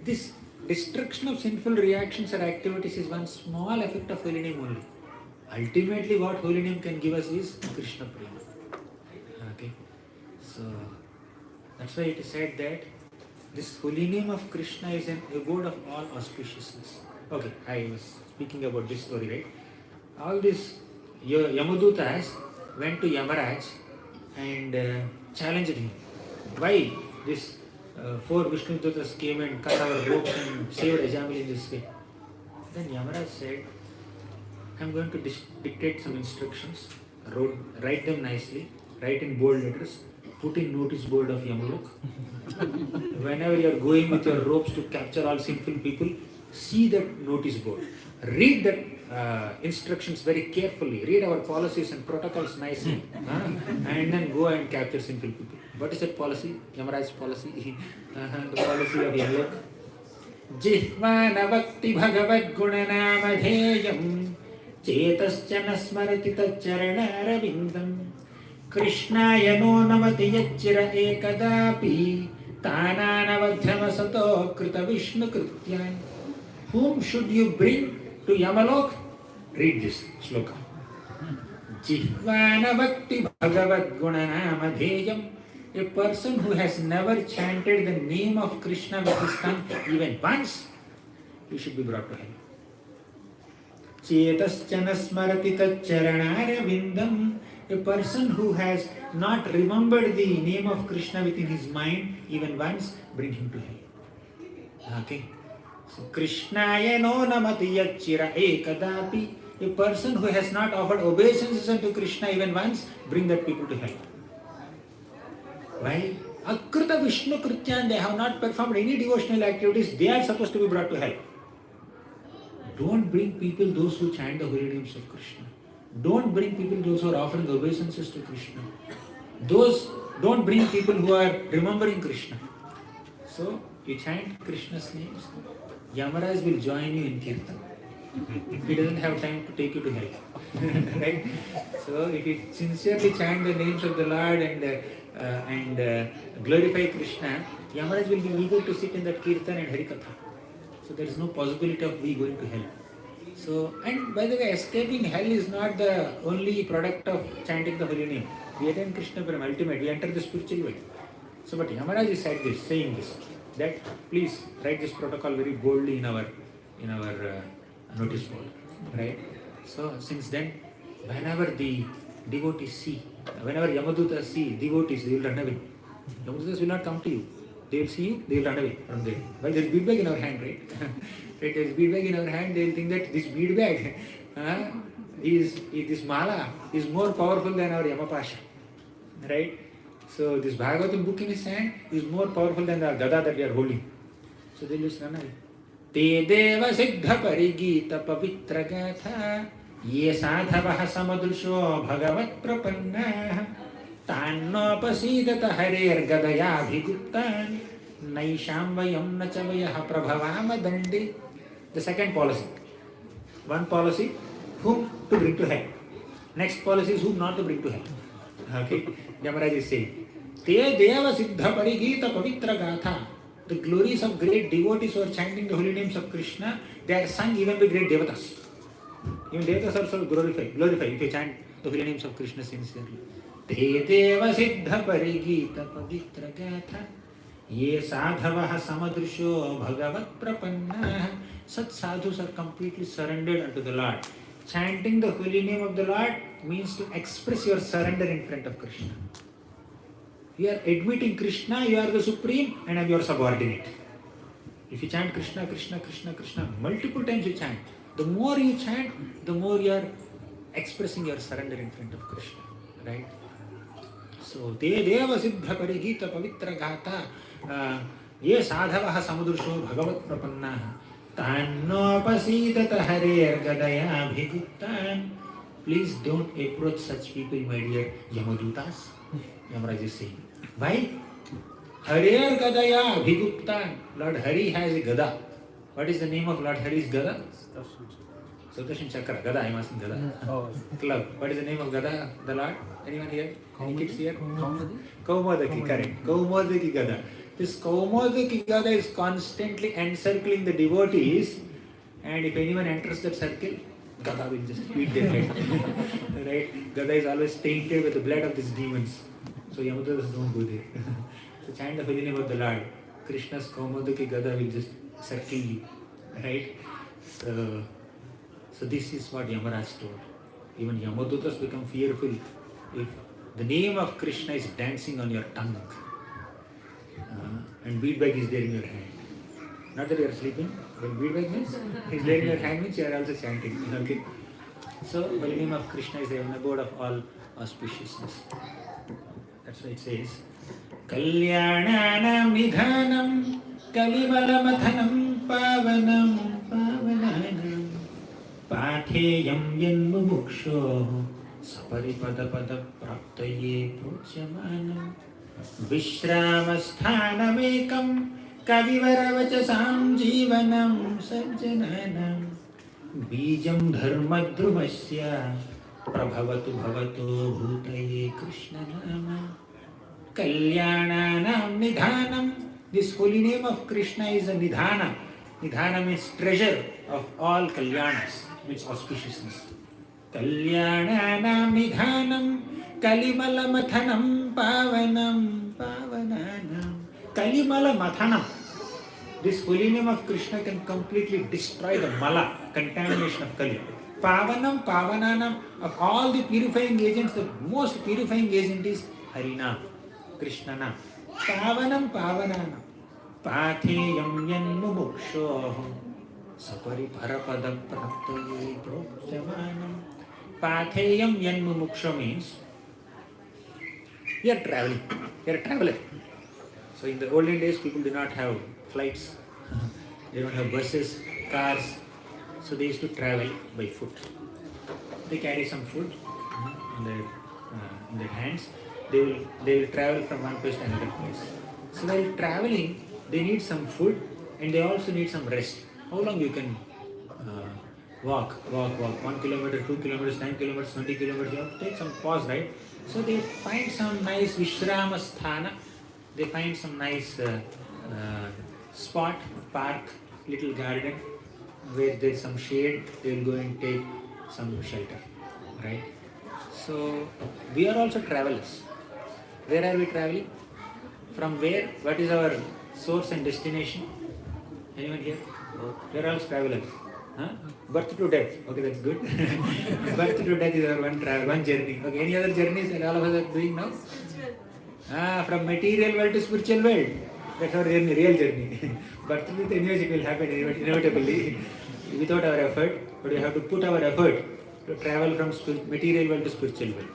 this destruction of sinful reactions or activities is one small effect of holy name only. Ultimately what holy name can give us is Krishna Prema. Okay? So that's why it is said that this holy name of Krishna is an abode of all auspiciousness. Okay, I was speaking about this story, right? All these Yamadutas went to Yamaraj and challenged him. Why this 4 Vishnudutas came and cut our ropes and saved Ajamil in this way? Then Yamaraj said, I am going to dictate some instructions, write them nicely, write in bold letters, put in notice board of Yamalok. Whenever you are going with your ropes to capture all sinful people, see that notice board. Read that instructions very carefully. Read our policies and protocols nicely. And then go and capture sinful people. What is that policy? Yamaraj's policy? The policy of Yamalok. Jihvanavakti bhagavad gunanamadheyam chetascha nasmarati taccharanarabindam Krishnaya no namati yachira ekadapi tananavadhyama sato krita vishnu krityan. Whom should you bring to Yamalok? Read this sloka. Jihvanavakti bhagavad gunanamadheyam. A person who has never chanted the name of Krishna with his tongue even once, he should be brought to hell. Chetascha nasmarati taccharanara vindam. A person who has not remembered the name of Krishna within his mind even once, bring him to hell. Okay. So Krishnaya no namati yachira ekadapi. A person who has not offered obeisances unto Krishna even once, bring that people to hell. Why? Akrita Vishnu Krityan, they have not performed any devotional activities, they are supposed to be brought to hell. Don't bring people those who chant the holy names of Krishna. Don't bring people those who are offering obeisances to Krishna. Don't bring people who are remembering Krishna. So, you chant Krishna's names, Yamaraj will join you in Kirtan. He doesn't have time to take you to hell. Right? So, if you sincerely chant the names of the Lord and glorify Krishna, Yamaraj will be eager to sit in that Kirtan and Harikatha. So, there is no possibility of we going to hell. So, and by the way, escaping hell is not the only product of chanting the holy name. We attain Krishna Param, ultimate, we enter the spiritual world. So, but Yamaraj is saying this, that please write this protocol very boldly in our notice board, right? So, since then, whenever the devotees see, whenever Yamadutas see devotees, they will run away. Yamadutas will not come to you. They will see you, they will run away from there. Why? There is bead bag in our hand, right? Right, there is bead bag in our hand, they will think that this bead bag, this mala is more powerful than our Yamapasha. Right? So this Bhagavatam book in his hand is more powerful than the gada that we are holding. So they will just run away. Te deva siddha parigita pavitra gatha ye sadhavaha samadrusho bhagavat prapanna. तान्नोपसीदत हरेर्गदयाभिगुप्तान् नैषां वयं न च वयः प्रभवाम दण्डे. The second policy. One policy, whom to bring to hell. Next policy is whom not to bring to hell. Okay, Yamaraj is saying, Te Deva Siddha Parigita Pavitra Gatha. The glories of great devotees who are chanting the holy names of Krishna, they are sung even by great devatas. Even devatas are also glorified if you chant the holy names of Krishna sincerely. Te Deva Siddha Parigita Pavitra Gatha. Ye sadhavaha samadrisho bhagavat prapannaha. Such sadhus are completely surrendered unto the Lord. Chanting the holy name of the Lord means to express your surrender in front of Krishna. You are admitting Krishna, you are the supreme and I am your subordinate. If you chant Krishna, Krishna, Krishna, Krishna, multiple times you chant. The more you chant, the more you are expressing your surrender in front of Krishna. Right? So, Te Deva Siddha Parigita Pavitra Gata. Ye sadhavaha samudrsho bhagavat prapannaha. Tannopasidata harer gadaya bhiguttan. Please don't approach such people, my dear Yamadutas. Yamaraj is saying. Why? Harer gadaya bhiguttan. Lord Hari has a gada. What is the name of Lord Hari's gada? Sudarshan Chakra. Gada, I am asking gada. Club. What is the name of gada, the Lord? Anyone here? Any kids here? Kaumodaki, correct. Kaumodaki gada. This Kaumodaki gada is constantly encircling the devotees, and if anyone enters that circle, gada will just beat their head. Right? Gada is always tainted with the blood of these demons. So Yamadutas don't go there. So chant the holy name of the Lord. Krishna's Kaumodaki gada will just circle you. Right? So this is what Yamaraj told. Even Yamadutas become fearful if the name of Krishna is dancing on your tongue. And beadbag is there in your hand. Not that you are sleeping, when beadbag means is there in your hand means you are also chanting. Okay? So the name of Krishna is the abode of all auspiciousness. That's why it says, Kalyananam nidhanam kalibalamathanam pavanam pavananam patheyam yanmumuksho saparipada praptaye prochamanam Vishramasthanamakam kavivaravachasam jivanam sajjananam Bijam dharmadrumasya prabhavatu bhavato bhutaye Krishna nama Kalyananam nidhanam. This holy name of Krishna is a nidhana. Nidhana means treasure of all kalyanas, means auspiciousness. Kalyananam nidhanam Kalimala mathanam pavanam pavananam. Kalimala mathanam. This holy name of Krishna can completely destroy the mala, contamination of Kali. Pavanam pavananam. Of all the purifying agents, the most purifying agent is Harinam, Krishnanam. Pavanam pavananam. Patheyam yanmumukshoham. Sapari parapada praptaye projamanam. Patheyam yanmumuksho means you are traveling. You are a traveler. So in the olden days, people did not have flights. They don't have buses, cars. So they used to travel by foot. They carry some food in their hands. They will travel from one place to another place. So while traveling, they need some food and they also need some rest. How long you can walk? 1 kilometer, 2 kilometers, 9 kilometers, 20 kilometers. You have to take some pause, right? So they find some nice Vishramasthana. They find some nice spot, park, little garden where there is some shade. They will go and take some shelter, right? So we are also travelers. Where are we traveling? From where? What is our source and destination? Anyone here? We are all travelers. Huh? Birth to death. Okay, that's good. Birth to death is our one journey. Okay, any other journeys that all of us are doing now? From material world to spiritual world. That's our journey, real journey. Birth to death, anyways, it will happen inevitably without our effort. But we have to put our effort to travel from material world to spiritual world.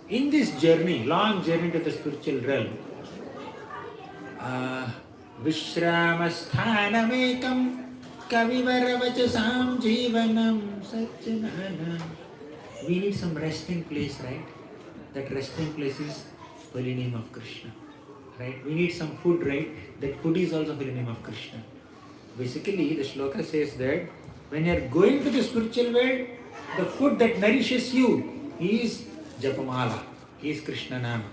In this journey, long journey to the spiritual realm, Vishramasthanamakam Kavivaravachasam Jivanam Sajjananam. We need some resting place, right? That resting place is holy name of Krishna. Right? We need some food, right? That food is also holy name of Krishna. Basically, the shloka says that when you are going to the spiritual world, the food that nourishes you is Japamala, is Krishna Nama.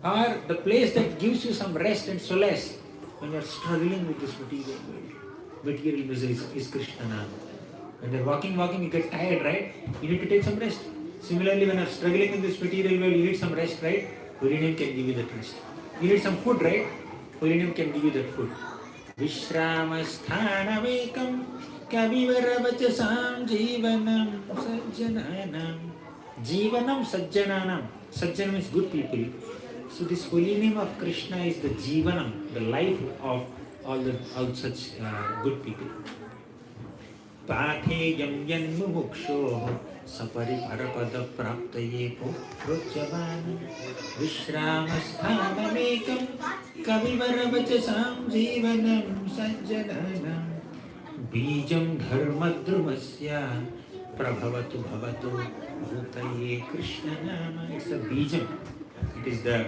Or the place that gives you some rest and solace when you are struggling with this material world, material miseries, is Krishna Nama. When you are walking, you get tired, right? You need to take some rest. Similarly, when you are struggling in this material world, you need some rest, right? Holy name can give you that rest. You need some food, right? Holy name can give you that food. Vishramasthanamekam kavivaravachasam jivanam sajjananam. Jivanam sajjananam. Sajjana means good people. So this holy name of Krishna is the jivanam, the life of all such good people. Patheyam yanmumuksho sapari parapada praptaye prochavan Vishramasthanamekam kavivaravachasam jivanam sajjananam Bijam dharmadrumasya prabhavatu bhavatu bhutaye Krishna nama. It's a bijam. It is the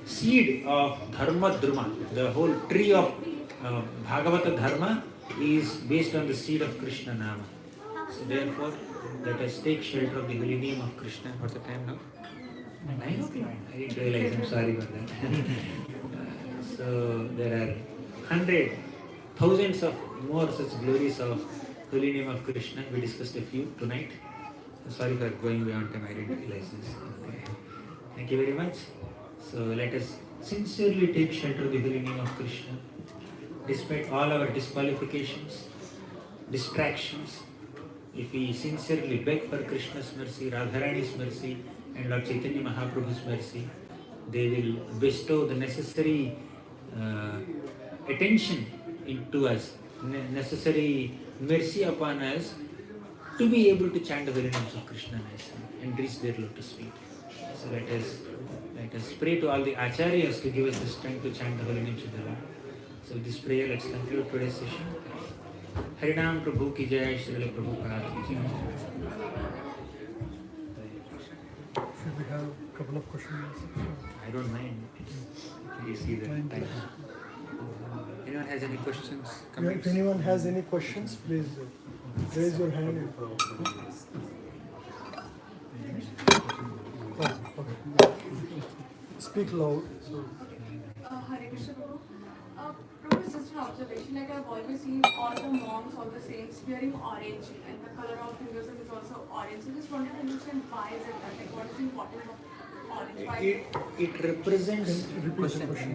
seed of dharmadruma. The whole tree of Bhagavata dharma is based on the seed of Krishna nama. So therefore, let us take shelter of the holy name of Krishna. What's the time now? 9 o'clock. I didn't realize. I'm sorry about that. So there are hundreds, thousands of more such glories of holy name of Krishna. We discussed a few tonight. Sorry for going beyond time. I didn't realize this. Okay. Thank you very much. So let us sincerely take shelter of the holy name of Krishna. Despite all our disqualifications, distractions, if we sincerely beg for Krishna's mercy, Radharani's mercy, and Lord Chaitanya Mahaprabhu's mercy, they will bestow the necessary attention into us, necessary mercy upon us to be able to chant the very names of Krishna nicely and reach their lotus feet. So let us pray to all the acharyas to give us the strength to chant the holy names of the Lord. So with this prayer, let's conclude today's session. Harinam Prabhu ki jai, Srila Prabhupada ki jai. Should we have a couple of questions? I don't mind. You see the time. Anyone has any questions? Yeah, Comments? if anyone has any questions, please raise your hand. Oh, okay. Speak loud. So. Hare Krishna Prabhu. Prabhu, it's just an observation. Like I've always seen all the monks, all the saints wearing orange, and the color of hinduism is also orange. So just wanted to understand why is it that? Like what is the importance of orange? Why? It represents. Repeat the question.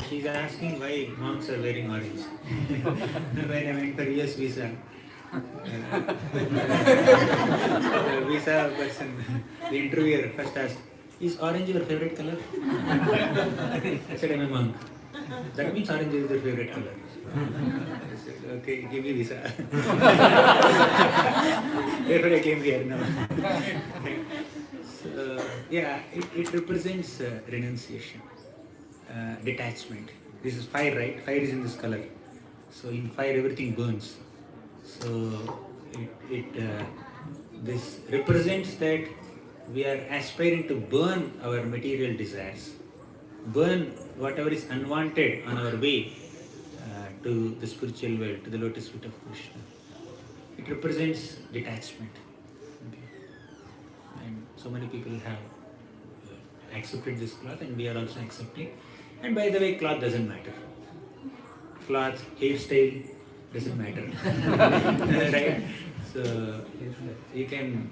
She's asking why monks are wearing orange. When I went for US visa, the visa person, the interviewer first asked, "Is orange your favorite color?" I said, "I'm a monk." That means orange is your favorite color. I said, "Okay, give me visa." Therefore I came here now. So, yeah, it represents renunciation, detachment. This is fire, right? Fire is in this color. So in fire everything burns. So this represents that we are aspiring to burn our material desires, burn whatever is unwanted on our way to the spiritual world, to the lotus feet of Krishna. It represents detachment. Okay. And so many people have accepted this cloth, and we are also accepting. And by the way, cloth doesn't matter. Cloth, hairstyle doesn't matter. Right? So you can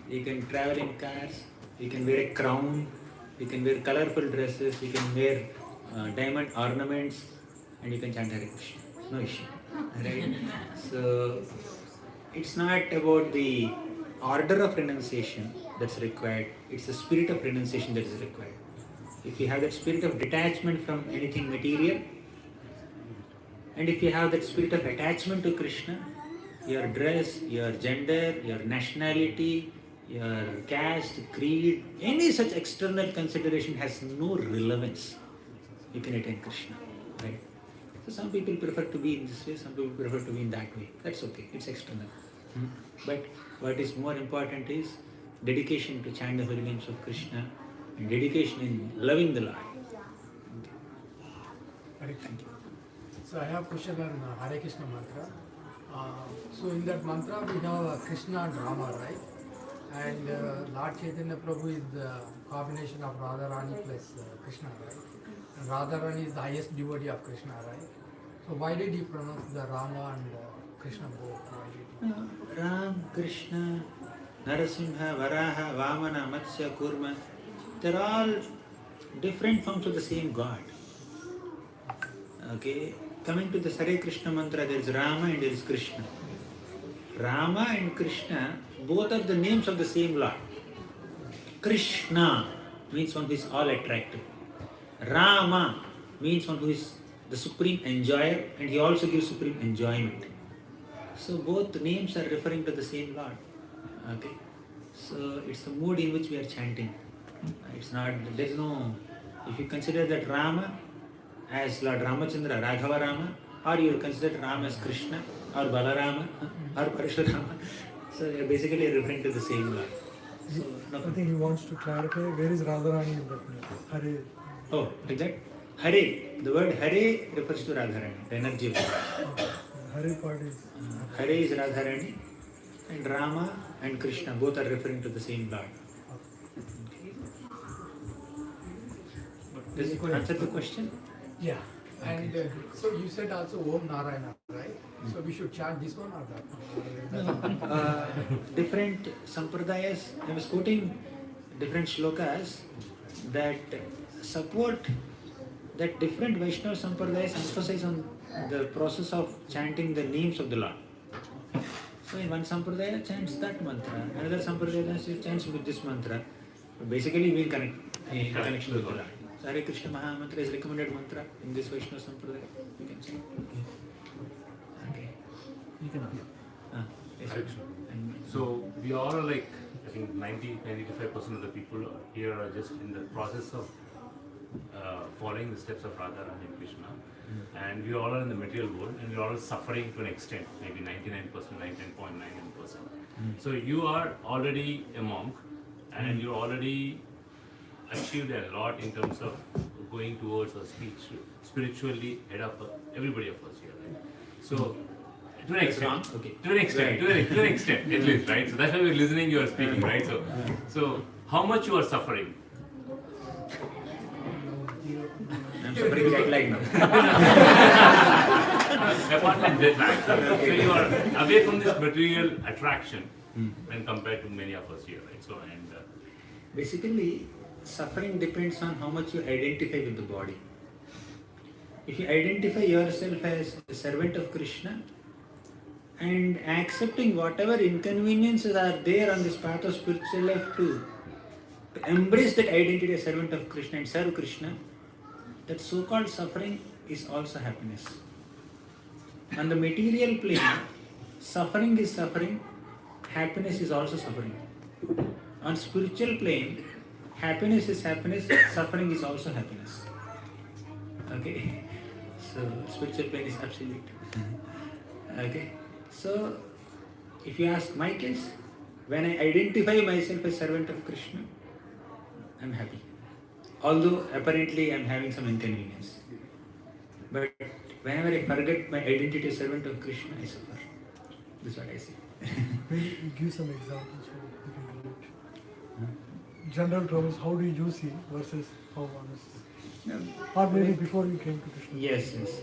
travel in cars, you can wear a crown, you can wear colorful dresses, you can wear diamond ornaments, and you can chant Hare Krishna. No issue. Right? So it's not about the order of renunciation that's required, it's the spirit of renunciation that is required. If you have that spirit of detachment from anything material, and if you have that spirit of attachment to Krishna, your dress, your gender, your nationality, your caste, creed, any such external consideration has no relevance. You can attain Krishna, right? So some people prefer to be in this way, some people prefer to be in that way. That's okay, it's external. But what is more important is dedication to chant the holy names of Krishna and dedication in loving the Lord. Thank you. So I have a question on Hare Krishna mantra. So in that mantra we have Krishna and Rama, right? And Lord Chaitanya Prabhu is the combination of Radharani plus Krishna, right? And Radharani is the highest devotee of Krishna, right? So why did he pronounce the Rama and Krishna both? Why did he? Ram, Krishna, Narasimha, Varaha, Vamana, Matsya, Kurma, they're all different forms of the same God. Okay, coming to the Hare Krishna mantra, there is Rama and there is Krishna. Rama and Krishna, both are the names of the same Lord. Krishna means one who is all attractive. Rama means one who is the supreme enjoyer, and he also gives supreme enjoyment. So both names are referring to the same Lord. Okay, so it's the mood in which we are chanting. It's not, there's no, if you consider that Rama as Lord Ramachandra, Raghava Rama, or you consider Rama as Krishna, or Balarama, or Parashurama, so you're basically referring to the same Lord. So, no. I think he wants to clarify where is Radharani in that name. Hare. Oh, like that? Hare, the word Hare refers to Radharani, the energy of God. Hare part is. Hare is Radharani, and Rama and Krishna both are referring to the same Lord. Does it answer the question? Yeah. And so you said also Om Narayana, right? So we should chant this one or that one? Different sampradayas, I was quoting different shlokas that support that different Vaishnava sampradayas emphasize on the process of chanting the names of the Lord. So in one sampradaya chants that mantra, another sampradaya chants with this mantra. Basically we in connection with the Lord. So Hare Krishna Maha Mantra is recommended mantra in this Vaishnava sampradaya. You can say. Okay. You can hear. Yes. Hare Krishna. So we all are like, I think 90-95% of the people here are just in the process of following the steps of Radha and Krishna. And we all are in the material world and we are all suffering to an extent, maybe 99%, 99.99%. So you are already a monk and you already achieved a lot in terms of going towards a spiritually head of everybody of us here, right? So to an extent, Okay. to an extent, to an extent, at least, right? So that's why we're listening, you are speaking, right? So how much you are suffering? I'm suffering jet lag now. Apart from jet lag, so you are away from this material attraction when compared to many of us here, right? So and Basically, suffering depends on how much you identify with the body. If you identify yourself as a servant of Krishna and accepting whatever inconveniences are there on this path of spiritual life to embrace that identity as servant of Krishna and serve Krishna, that so-called suffering is also happiness. On the material plane, suffering is suffering, happiness is also suffering. On spiritual plane, happiness is happiness, suffering is also happiness. Okay? So, spiritual plane is absolute. Okay? So, if you ask my case, when I identify myself as servant of Krishna, I am happy. Although apparently I am having some inconvenience. But whenever I forget my identity as servant of Krishna, I suffer. That's what I say. Maybe give some examples so we can relate. General terms, how do you see versus how one is? Or maybe before you came to Krishna. Yes, yes.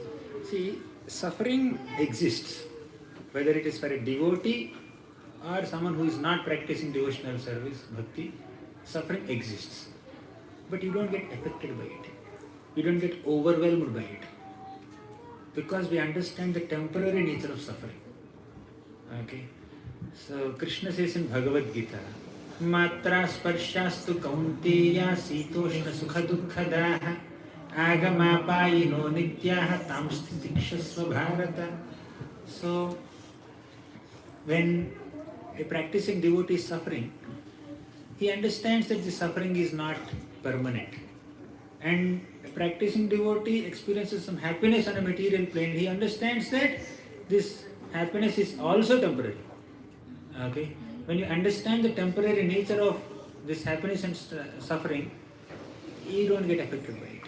See, suffering exists. Whether it is for a devotee or someone who is not practicing devotional service, bhakti, suffering exists. But you don't get affected by it. You don't get overwhelmed by it. Because we understand the temporary nature of suffering. Okay? So Krishna says in Bhagavad Gita, Matra sparshastu kaunteya sitoshna sukha dukkha daha agamapayino nityaha tamstitikshasva bharata. So, when a practicing devotee is suffering, he understands that the suffering is not permanent. And a practicing devotee experiences some happiness on a material plane. He understands that this happiness is also temporary. Okay? When you understand the temporary nature of this happiness and suffering, you don't get affected by it.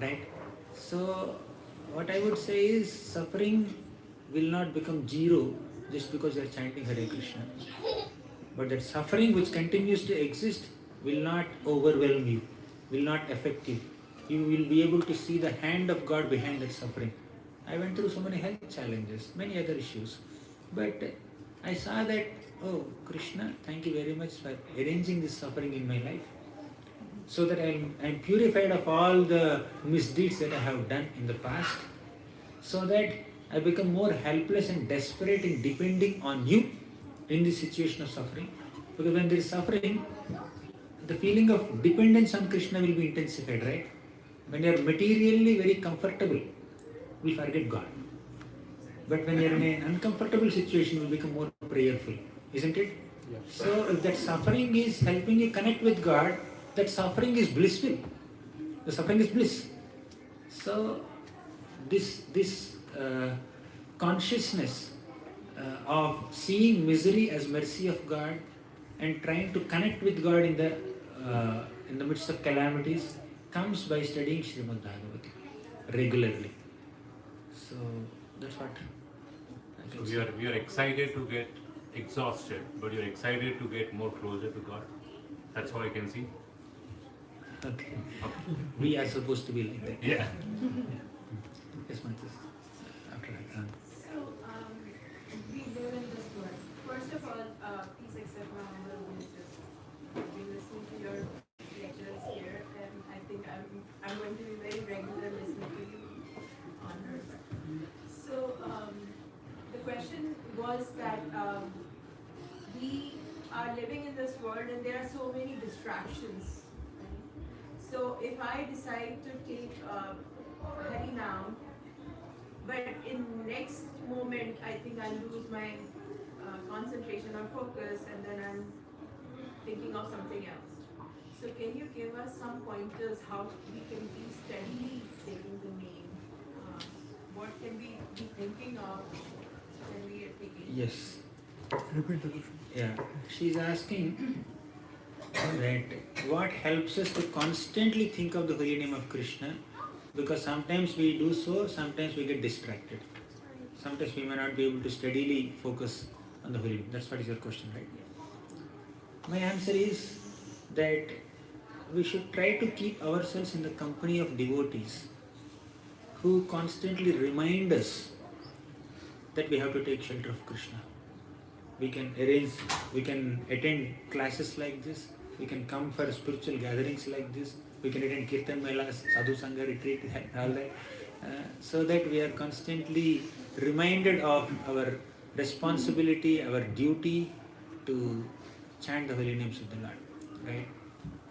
Right? So, what I would say is suffering will not become zero just because you are chanting Hare Krishna. But that suffering which continues to exist will not overwhelm you, will not affect you. You will be able to see the hand of God behind that suffering. I went through so many health challenges, many other issues. But I saw that, oh Krishna, thank you very much for arranging this suffering in my life, so that I'm purified of all the misdeeds that I have done in the past, so that I become more helpless and desperate in depending on you in this situation of suffering. Because when there is suffering, the feeling of dependence on Krishna will be intensified, right? When you are materially very comfortable, we forget God. But when you are in an uncomfortable situation, you will become more prayerful, isn't it? Yes. So if that suffering is helping you connect with God, that suffering is blissful. The suffering is bliss. So this consciousness of seeing misery as mercy of God and trying to connect with God in the midst of calamities comes by studying Srimad Bhagavati regularly. So that's what I can So say. we are excited to get exhausted, but you're excited to get more closer to God. That's how I can see. Okay. We are supposed to be like that. Yeah. Yes, Mantis. After that. We live in this world. First of all, please accept my humble obeisances. I've been listening to your lectures here, and I think I'm going to be very regular listening to you on earth. So the question was that we are living in this world, and there are so many distractions. So if I decide to take Hari Naam, but in next moment, I think I'll lose my concentration or focus, and then I'm thinking of something else. So can you give us some pointers how we can be steadily taking the name? What can we be thinking of when we are taking? Yes. Repeat the question. Yeah. She's asking that what helps us to constantly think of the holy name of Krishna, because sometimes we do so, sometimes we get distracted. Sometimes we may not be able to steadily focus on the holy name. That's what is your question, right? My answer is that we should try to keep ourselves in the company of devotees who constantly remind us that we have to take shelter of Krishna. We can attend classes like this, we can come for spiritual gatherings like this, we can attend Kirtan Melas, Sadhu Sangha retreat, all that, so that we are constantly reminded of our responsibility, our duty to chant the holy names of the Lord, right?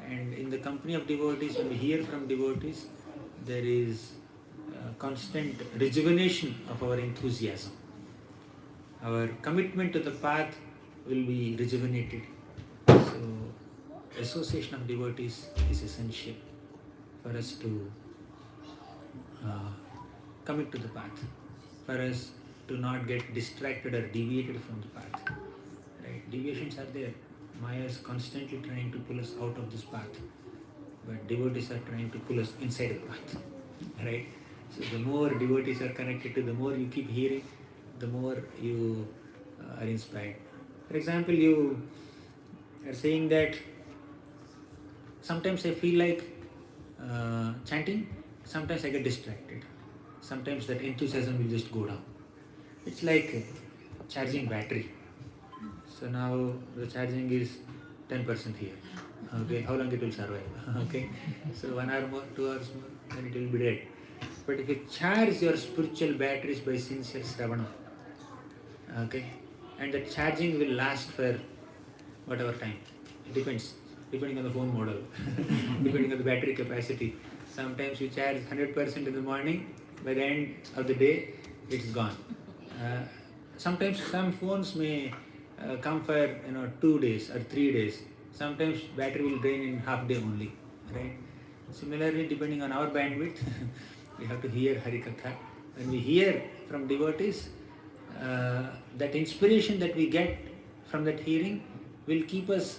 And in the company of devotees, when we hear from devotees, there is constant rejuvenation of our enthusiasm. Our commitment to the path will be rejuvenated. So, association of devotees is essential for us to commit to the path, for us to not get distracted or deviated from the path. Right? Deviations are there. Maya is constantly trying to pull us out of this path, but devotees are trying to pull us inside the path. Right? So the more devotees are connected to, the more you keep hearing, the more you are inspired. For example, you are saying that sometimes I feel like chanting, sometimes I get distracted. Sometimes that enthusiasm will just go down. It's like charging battery. So now the charging is 10% here. Okay, how long it will survive? Okay, so 1 hour more, 2 hours more, then it will be dead. But if you charge your spiritual batteries by sincere Shravana, okay, and the charging will last for whatever time. It depends, depending on the phone model, depending on the battery capacity. Sometimes you charge 100% in the morning, by the end of the day, it's gone. Sometimes some phones may come for 2 days or 3 days. Sometimes battery will drain in half day only, right? Similarly, depending on our bandwidth, we have to hear Harikatha. When we hear from devotees, that inspiration that we get from that hearing will keep us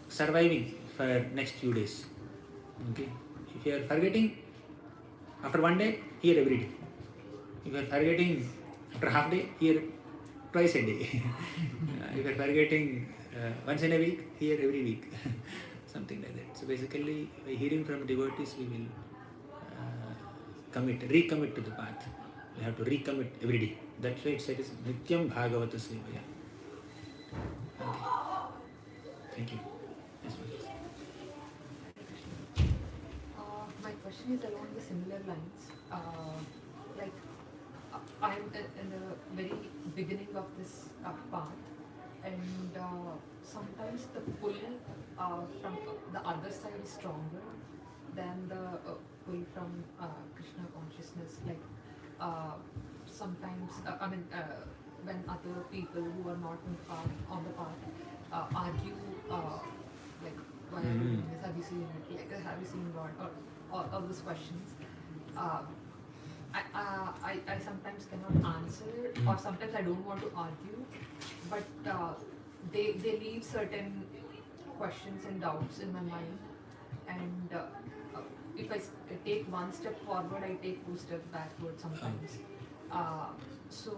surviving for next few days. Okay? If you are forgetting, after 1 day, hear every day. If you are forgetting after half day, here twice a day. If you are forgetting once in a week, here every week. Something like that. So basically, by hearing from devotees, we will recommit to the path. We have to recommit every day. That's why it said is Nityam Bhagavata Sevaya. Okay. Thank you. Yes, please. My question is along the similar lines. Like, I'm in the very beginning of this path, and sometimes the pull from the other side is stronger than the pull from Krishna consciousness. Like, sometimes, when other people who are not on the path argue, like, why are you doing this? Have you seen it? Like, have you seen God? Or all those questions. I sometimes cannot answer, or sometimes I don't want to argue, but they leave certain questions and doubts in my mind, and if I take one step forward, I take two steps backward sometimes. So,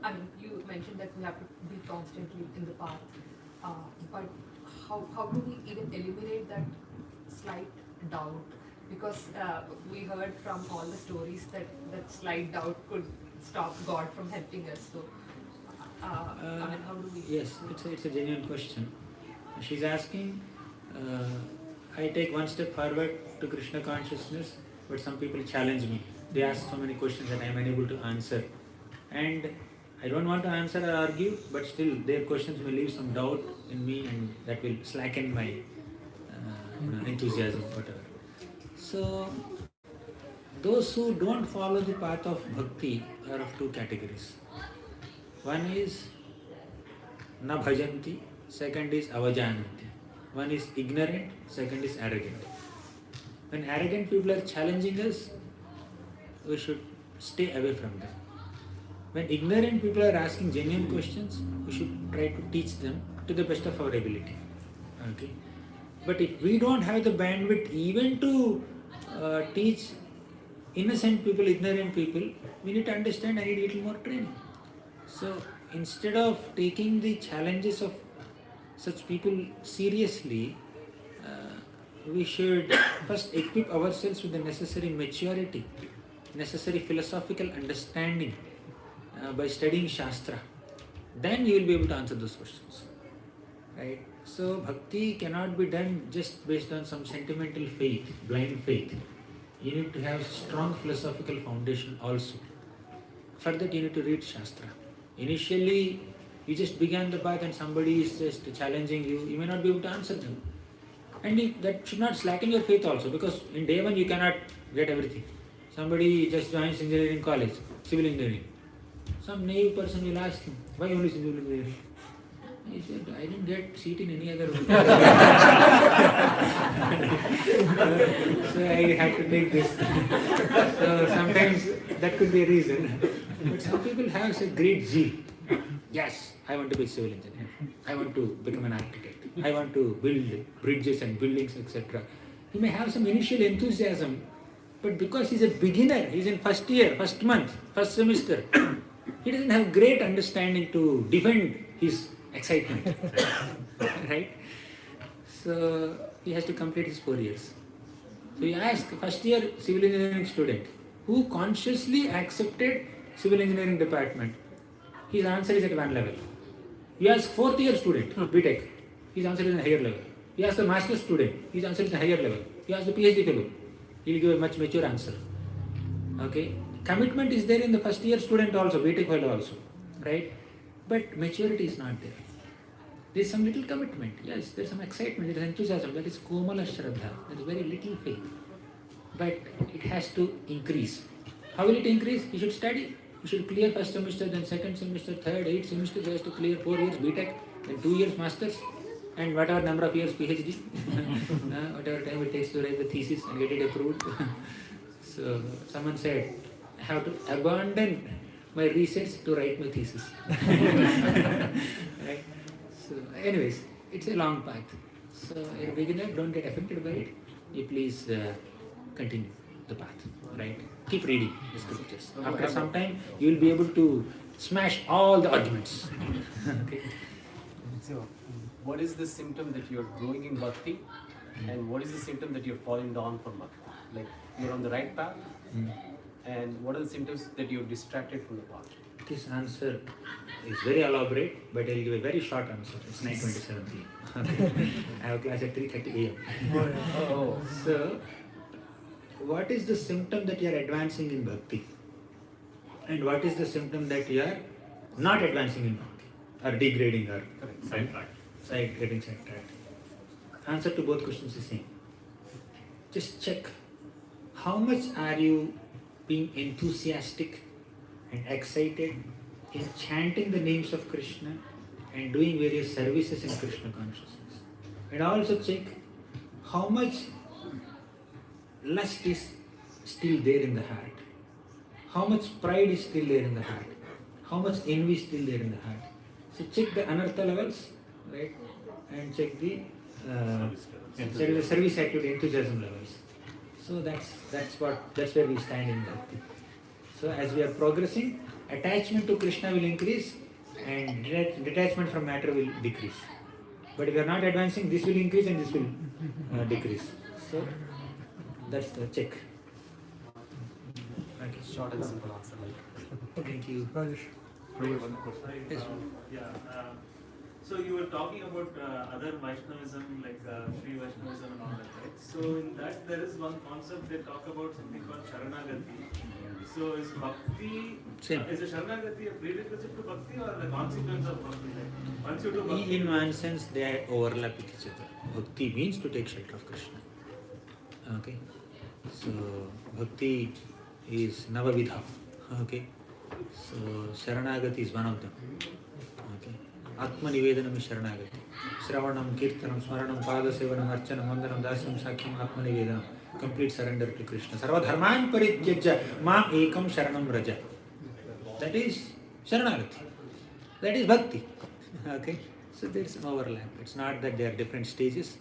I mean, you mentioned that we have to be constantly in the path, but how do we even eliminate that slight doubt? Because we heard from all the stories that slight doubt could stop God from helping us. So, I mean, how do we? Yes, it's a genuine question. She's asking, I take one step forward to Krishna consciousness, but some people challenge me. They ask so many questions that I am unable to answer. And I don't want to answer or argue, but still their questions may leave some doubt in me, and that will slacken my enthusiasm, whatever. So, those who don't follow the path of bhakti are of two categories. One is na bhajanti, second is avajananti. One is ignorant, second is arrogant. When arrogant people are challenging us, we should stay away from them. When ignorant people are asking genuine questions, we should try to teach them to the best of our ability. Okay? But if we don't have the bandwidth even to teach innocent people, ignorant people, we need to understand I need a little more training. So instead of taking the challenges of such people seriously, we should first equip ourselves with the necessary maturity, necessary philosophical understanding by studying Shastra. Then you will be able to answer those questions. Right? So bhakti cannot be done just based on some sentimental faith, blind faith. You need to have strong philosophical foundation also. For that you need to read Shastra. Initially, you just began the path and somebody is just challenging you, you may not be able to answer them. And that should not slacken your faith also, because in day one you cannot get everything. Somebody just joins engineering college, civil engineering. Some naive person will ask him, why only civil engineering? He said, I didn't get seat in any other room. So I had to take this. So sometimes that could be a reason. But some people have a great zeal. Yes, I want to be a civil engineer. I want to become an architect. I want to build bridges and buildings, etc. He may have some initial enthusiasm, but because he's a beginner, he's in first year, first month, first semester, he doesn't have great understanding to defend his excitement. Right? So he has to complete his 4 years. So you ask first year civil engineering student who consciously accepted civil engineering department, his answer is at one level. You ask fourth year student, BTech, his answer is at a higher level. You ask the master's student, his answer is at a higher level. You ask the PhD fellow, he will give a much mature answer. Okay? Commitment is there in the first year student also, BTech fellow also. Right? But maturity is not there. There is some little commitment. Yes, there is some excitement, there is enthusiasm. That is Komala Shraddha. There is very little faith. But it has to increase. How will it increase? You should study. You should clear first semester, then second semester, third, 8 semesters. He has to clear 4 years BTech, then 2 years masters, and whatever number of years PhD. Whatever time it takes to write the thesis and get it approved. So someone said, I have to abandon my research to write my thesis. Right? So anyways, it's a long path. So a beginner, don't get affected by it. You please continue. the path, right? Keep reading the scriptures. After some time, you will be able to smash all the arguments. Okay. So, what is the symptom that you're growing in bhakti, and what is the symptom that you're falling down from bhakti? Like you're on the right path, and what are the symptoms that you're distracted from the path? This answer is very elaborate, but I'll give a very short answer. It's 9:27 p.m. I have class at 3:30 a.m. Oh. So, what is the symptom that you are advancing in bhakti? And what is the symptom that you are not advancing in bhakti? Or degrading or getting sidetracked? Answer to both questions is same. Just check how much are you being enthusiastic and excited in chanting the names of Krishna and doing various services in Krishna consciousness. And also check how much lust is still there in the heart. How much pride is still there in the heart. How much envy is still there in the heart. So check the anartha levels, right? And check the service activity, enthusiasm levels. So that's where we stand in bhakti. So as we are progressing, attachment to Krishna will increase and detachment from matter will decrease. But if we are not advancing, this will increase and this will decrease. So that's the check. Okay. Short and simple answer. Thank you. Rajesh. Yes. So you were talking about other Vaishnavism, like Sri Vaishnavism and all that, right? So in that there is one concept they talk about something called Sharanagati. So is Bhakti, is a Sharanagati a prerequisite to Bhakti or the consequence of Bhakti? Like, once you do Bhakti, in one sense, they overlap with each other. Bhakti means to take shelter of Krishna. Okay. So Bhakti is Navavidha. Okay. So Sharanagati is one of them. Okay. Atma Nivedanam is Sharanagati. Shravanam, Kirtanam, Smaranam, Padasevanam, Archanam, Vandanam, Dasyam, Sakyam, Atma Nivedanam. Complete surrender to Krishna. Sarva dharman parityajya mam ekam sharanam raja. That is Sharanagati. That is Bhakti. Okay. So there is an overlap. It's not that they are different stages.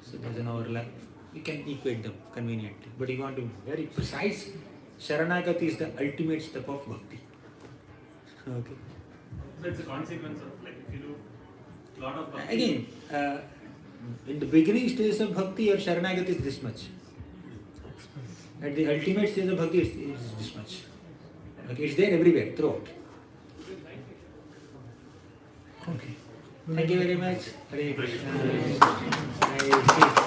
So there is an overlap. You can equate them conveniently. But you want to be very precise. Sharanagati is the ultimate step of Bhakti. Okay. so it's a consequence of, like, if you do a lot of Bhakti. Again, in the beginning stage of Bhakti, your Sharanagati is this much. At the ultimate stage of Bhakti, it's this much. Okay, it's there everywhere, throughout. Okay. Thank you very much. Hare Krishna. Hare Krishna.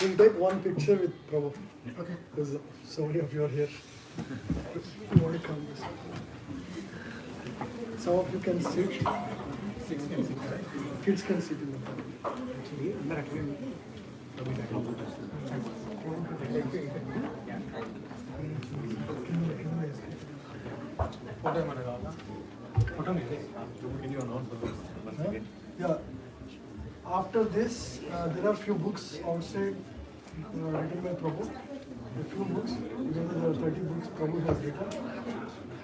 We'll take one picture with Prabhu. Okay. Because so many of you are here. You want to come this way. Some of you can sit. Kids can sit in the front. Yeah. After this, there are few books outside written by Prabhu. A few books. Together there are 30 books Prabhu has written.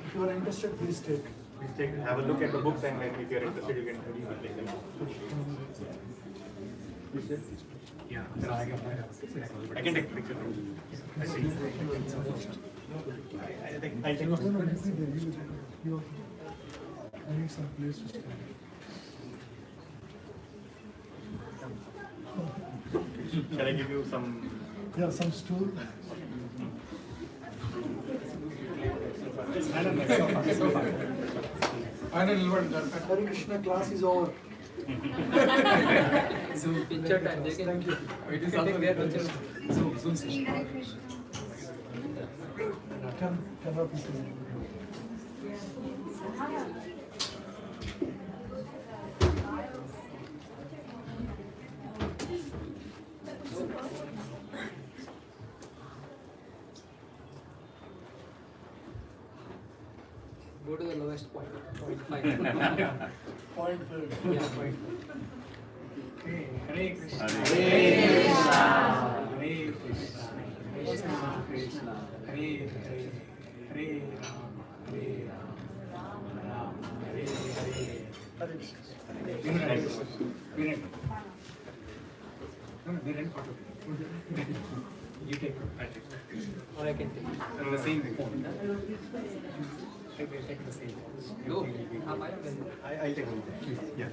If you are interested, please take. Please take, have a look at the books, and if you are interested, you can take them. Yeah, I can take a picture. I see. I think. I need some place to stand. Shall I give you some? Yeah, some stool. Hare Krishna class is over. Zoom picture time. Thank you. It is also there. Zoom session. Cannot be seen. Go to the lowest point. 0.5. 0.5. Yeah, 0.5. Hare Krishna. Hare Krishna. Hare Krishna. Krishna Krishna. Hare Hare. Hare Ram. Hare Ram. Ram Hare Hare. Hare Krishna. You take. I take. Or I can take. The same phone. Take the same. Go. I'll take one. Yeah.